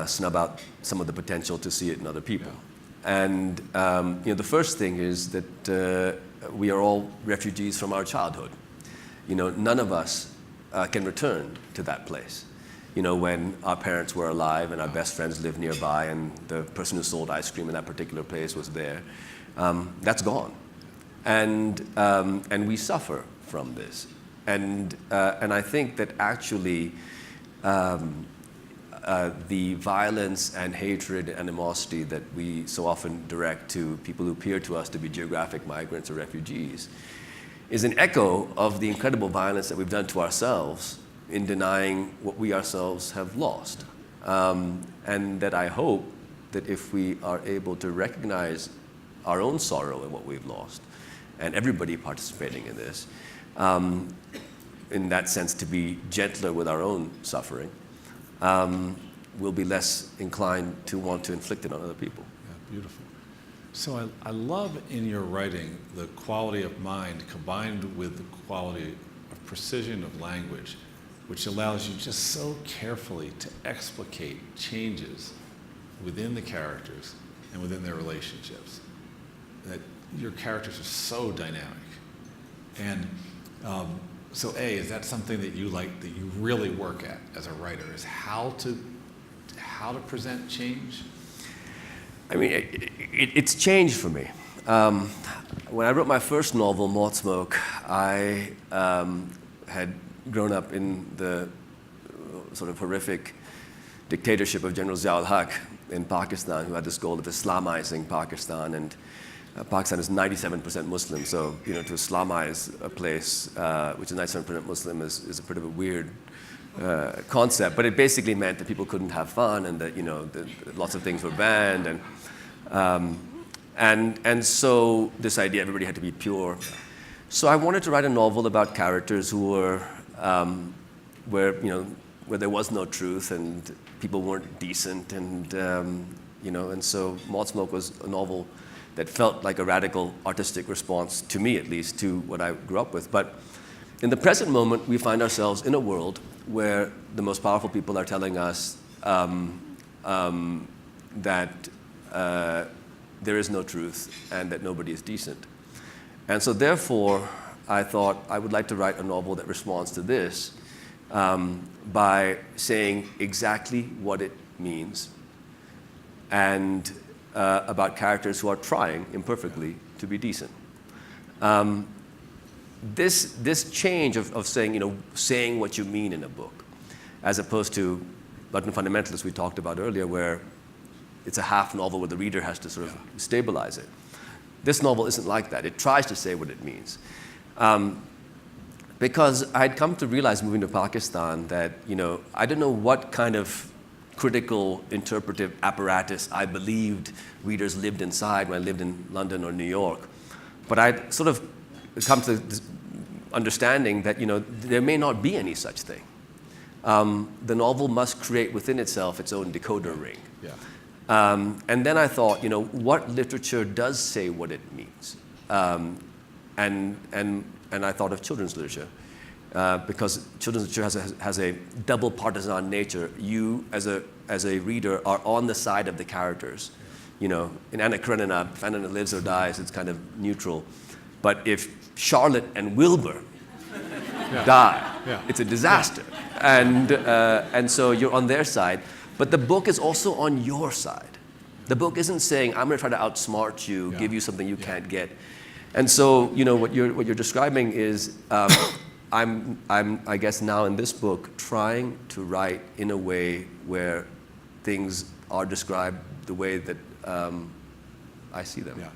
snub out some of the potential to see it in other people. Yeah. And the first thing is that we are all refugees from our childhood. None of us can return to that place. When our parents were alive and our best friends lived nearby and the person who sold ice cream in that particular place was there, that's gone. And we suffer from this. And I think that actually the violence and hatred and animosity that we so often direct to people who appear to us to be geographic migrants or refugees is an echo of the incredible violence that we've done to ourselves in denying what we ourselves have lost. And that I hope that if we are able to recognize our own sorrow in what we've lost, and everybody participating in this, in that sense to be gentler with our own suffering, we'll be less inclined to want to inflict it on other people. Yeah, beautiful. So I love in your writing the quality of mind combined with the quality of precision of language, which allows you just so carefully to explicate changes within the characters and within their relationships. That your characters are so dynamic. And so is that something that you like, that you really work at as a writer, is how to present change? I mean, it's changed for me. When I wrote my first novel, Malt Smoke, I had grown up in the sort of horrific dictatorship of General Zia-ul-Haq in Pakistan, who had this goal of Islamizing Pakistan. And Pakistan is 97% Muslim, so to Islamize a place which is 97% Muslim is a bit of a weird concept. But it basically meant that people couldn't have fun, and that that lots of things were banned, and so this idea everybody had to be pure. So I wanted to write a novel about characters who were where there was no truth and people weren't decent, and so Malt Smoke was a novel that felt like a radical artistic response, to me at least, to what I grew up with. But in the present moment, we find ourselves in a world where the most powerful people are telling us that there is no truth and that nobody is decent. And so therefore, I thought I would like to write a novel that responds to this by saying exactly what it means, and about characters who are trying imperfectly to be decent. This change of saying what you mean in a book, as opposed to Fundamentalist we talked about earlier, where it's a half novel where the reader has to sort of stabilize it. This novel isn't like that. It tries to say what it means. Because I'd come to realize moving to Pakistan that I don't know what kind of critical interpretive apparatus I believed readers lived inside when I lived in London or New York. But I'd sort of come to this understanding that there may not be any such thing. The novel must create within itself its own decoder ring. Yeah. And then I thought, what literature does say what it means? And I thought of children's literature. Because children's literature has a double partisan nature. You, as a reader, are on the side of the characters. In Anna Karenina, if Anna lives or dies, it's kind of neutral. But if Charlotte and Wilbur die, it's a disaster. And so you're on their side. But the book is also on your side. The book isn't saying, I'm going to try to outsmart you, give you something you can't get. And so, what you're describing is, I'm, I guess now in this book, trying to write in a way where things are described the way that I see them. Yeah.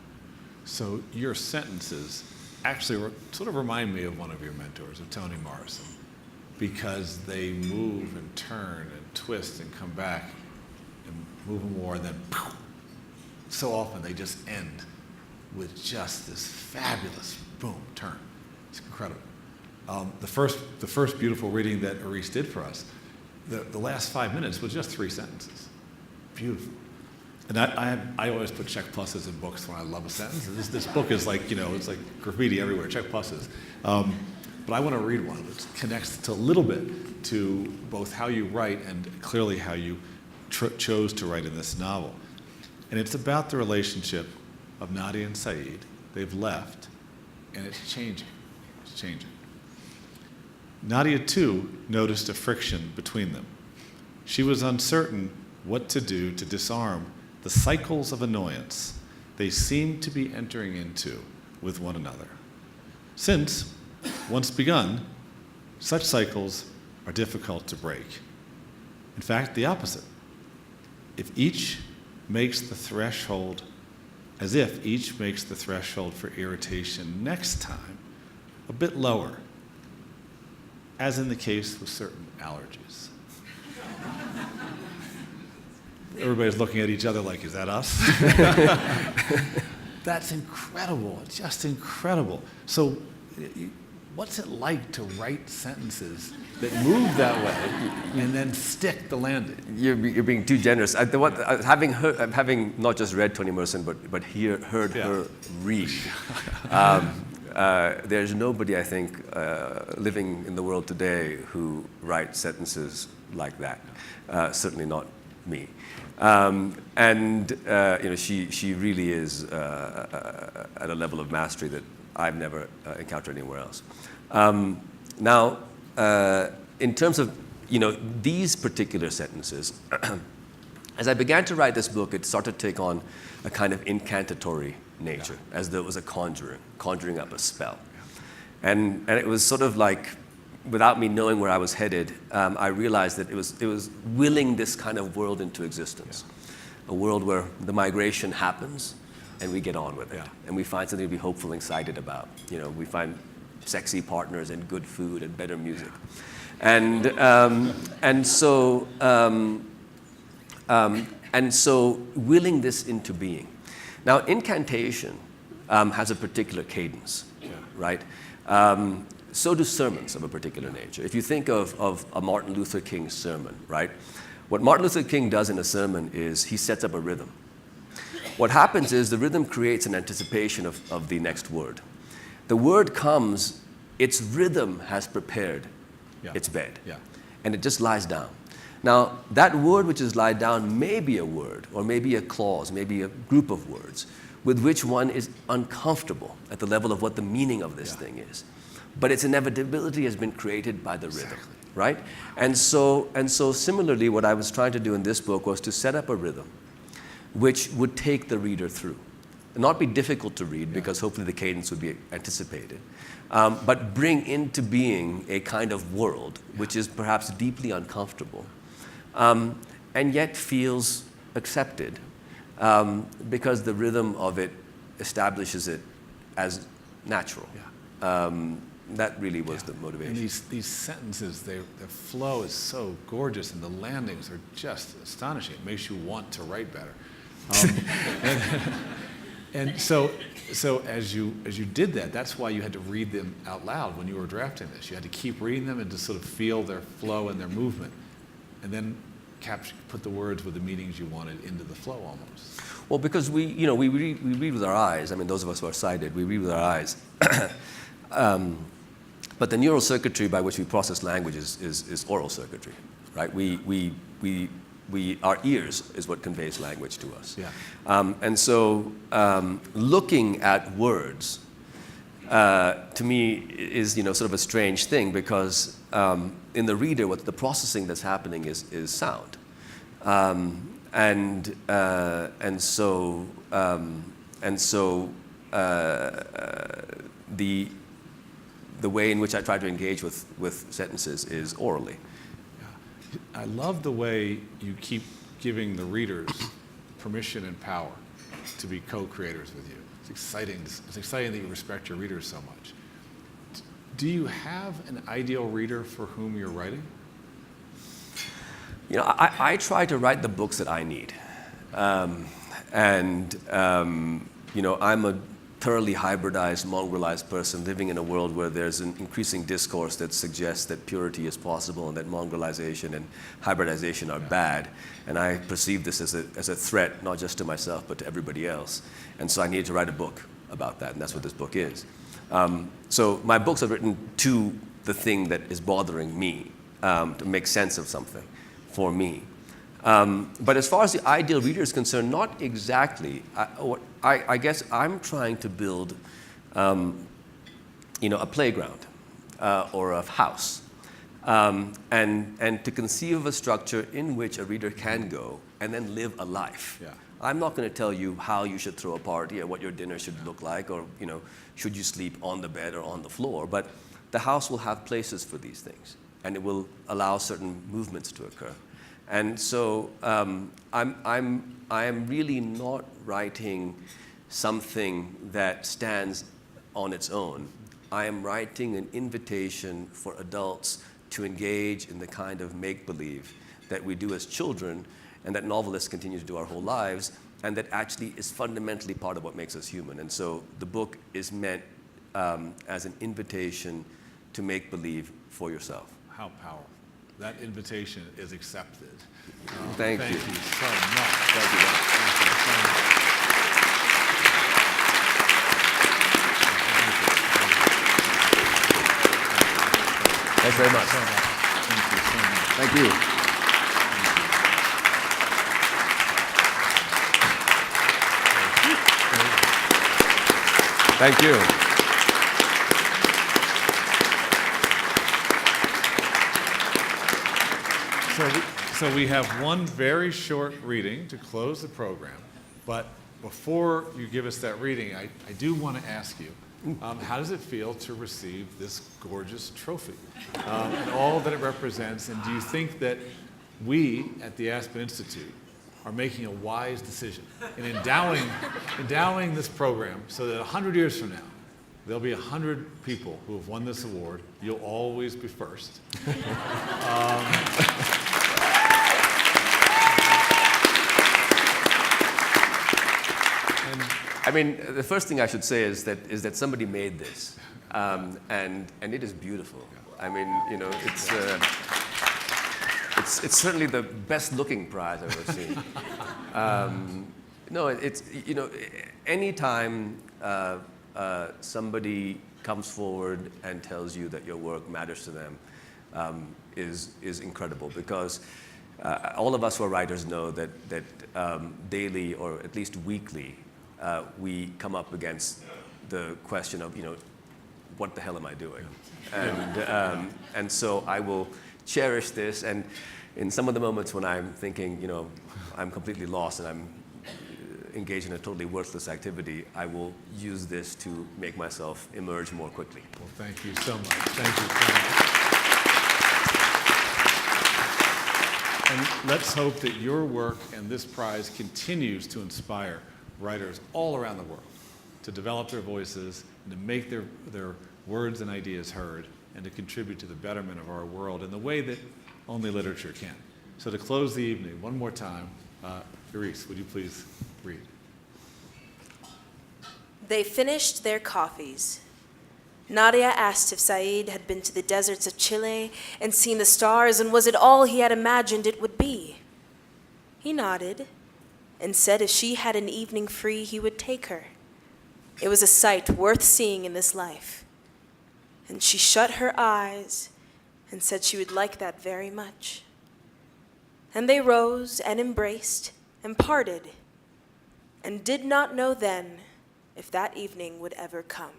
So your sentences actually sort of remind me of one of your mentors, of Toni Morrison, because they move and turn and twist and come back and move more, and then so often they just end with just this fabulous boom turn. It's incredible. The first beautiful reading that Aris did for us, the last 5 minutes was just 3 sentences. Beautiful. And I always put check pluses in books when I love a sentence. And this book is like, it's like graffiti everywhere, check pluses. But I want to read one that connects to a little bit to both how you write and clearly how you chose to write in this novel. And it's about the relationship of Nadia and Saeed. They've left, and it's changing. It's changing. Nadia, too, noticed a friction between them. She was uncertain what to do to disarm the cycles of annoyance they seemed to be entering into with one another. Since, once begun, such cycles are difficult to break. In fact, the opposite. If each makes the threshold for irritation next time a bit lower, as in the case with certain allergies. Everybody's looking at each other like, is that us? That's incredible, just incredible. So what's it like to write sentences that move that way and then stick the landing? You're being too generous. Having not just read Toni Morrison, but heard her read, there's nobody, I think, living in the world today who writes sentences like that. Certainly not me. She really is at a level of mastery that I've never encountered anywhere else. Now, in terms of these particular sentences, as I began to write this book, it started to take on a kind of incantatory nature, as though it was a conjuring up a spell. And it was sort of like, without me knowing where I was headed, I realized that it was willing this kind of world into existence, a world where the migration happens, and we get on with it, and we find something to be hopeful and excited about. We find sexy partners and good food and better music, and so willing this into being. Now, incantation has a particular cadence, right? So do sermons of a particular nature. If you think of a Martin Luther King sermon, right? What Martin Luther King does in a sermon is he sets up a rhythm. What happens is the rhythm creates an anticipation of the next word. The word comes, its rhythm has prepared its bed, and it just lies down. Now, that word which is lied down may be a word, or maybe a clause, maybe a group of words, with which one is uncomfortable at the level of what the meaning of this thing is. But its inevitability has been created by the rhythm, right? And so similarly, what I was trying to do in this book was to set up a rhythm which would take the reader through. Not be difficult to read, because hopefully the cadence would be anticipated, but bring into being a kind of world which is perhaps deeply uncomfortable, and yet feels accepted, because the rhythm of it establishes it as natural. That really was the motivation. And these sentences, their flow is so gorgeous, and the landings are just astonishing. It makes you want to write better. And so as you did that, that's why you had to read them out loud when you were drafting this. You had to keep reading them and to sort of feel their flow and their movement, and then put the words with the meanings you wanted into the flow almost. Well, because we read with our eyes. I mean, those of us who are sighted, we read with our eyes. But the neural circuitry by which we process language is oral circuitry, right? Our ears is what conveys language to us. And so looking at words, to me, is sort of a strange thing, because in the reader, what the processing that's happening is sound. the way in which I try to engage with sentences is orally. I love the way you keep giving the readers permission and power to be co-creators with you. It's exciting. It's exciting that you respect your readers so much. Do you have an ideal reader for whom you're writing? You know, I try to write the books that I need. You know, I'm a thoroughly hybridized, mongrelized person living in a world where there's an increasing discourse that suggests that purity is possible and that mongrelization and hybridization are bad. And I perceive this as a threat, not just to myself, but to everybody else. And so I needed to write a book about that, and that's what this book is. So my books are written to the thing that is bothering me, to make sense of something for me. But as far as the ideal reader is concerned, not exactly. I guess I'm trying to build, you know, a playground or a house, and to conceive of a structure in which a reader can go and then live a life. Yeah. I'm not going to tell you how you should throw a party or what your dinner should look like, or, you know, should you sleep on the bed or on the floor. But the house will have places for these things, and it will allow certain movements to occur. And so I am really not writing something that stands on its own. I am writing an invitation for adults to engage in the kind of make-believe that we do as children and that novelists continue to do our whole lives, and that actually is fundamentally part of what makes us human. And so the book is meant as an invitation to make believe for yourself. How powerful. That invitation is accepted. Thank you. Thank you so much. Thank you. Thank you so much. Thanks very much. Thank you so much. Thank you. Thank you. So we have one very short reading to close the program, but before you give us that reading, I do want to ask you, how does it feel to receive this gorgeous trophy and all that it represents? And do you think that we at the Aspen Institute are making a wise decision in endowing this program so that 100 years from now, there'll be 100 people who have won this award. You'll always be first. I mean, the first thing I should say is that somebody made this, and it is beautiful. I mean, you know, it's certainly the best-looking prize I've ever seen. No, it's, you know, anytime somebody comes forward and tells you that your work matters to them is incredible, because all of us who are writers know that daily or at least weekly we come up against the question of, you know, what the hell am I doing? And so I will cherish this, and in some of the moments when I'm thinking, you know, I'm completely lost and I'm engaged in a totally worthless activity, I will use this to make myself emerge more quickly. Well, thank you so much. Thank you so much. And let's hope that your work and this prize continues to inspire writers all around the world to develop their voices and to make their words and ideas heard and to contribute to the betterment of our world in the way that only literature can. So to close the evening, one more time, Iris, would you please read? They finished their coffees. Nadia asked if Said had been to the deserts of Chile and seen the stars, and was it all he had imagined it would be. He nodded and said if she had an evening free, he would take her. It was a sight worth seeing in this life. And she shut her eyes and said she would like that very much. And they rose and embraced and parted, and did not know then if that evening would ever come.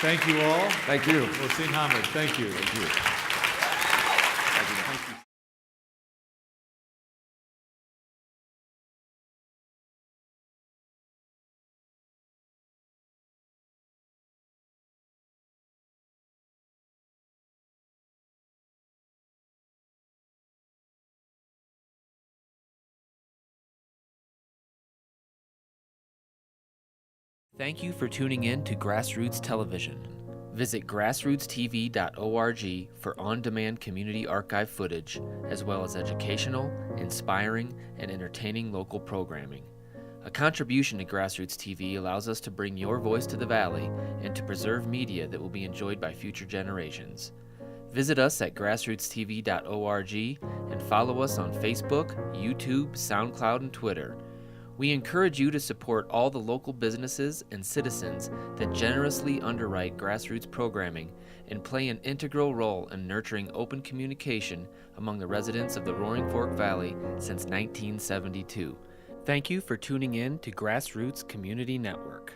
Thank you all. Thank you. Mohsin, Hamid, thank you. Thank you. Thank you for tuning in to Grassroots Television. Visit grassrootstv.org for on-demand community archive footage, as well as educational, inspiring, and entertaining local programming. A contribution to Grassroots TV allows us to bring your voice to the Valley and to preserve media that will be enjoyed by future generations. Visit us at grassrootstv.org and follow us on Facebook, YouTube, SoundCloud, and Twitter. We encourage you to support all the local businesses and citizens that generously underwrite grassroots programming and play an integral role in nurturing open communication among the residents of the Roaring Fork Valley since 1972. Thank you for tuning in to Grassroots Community Network.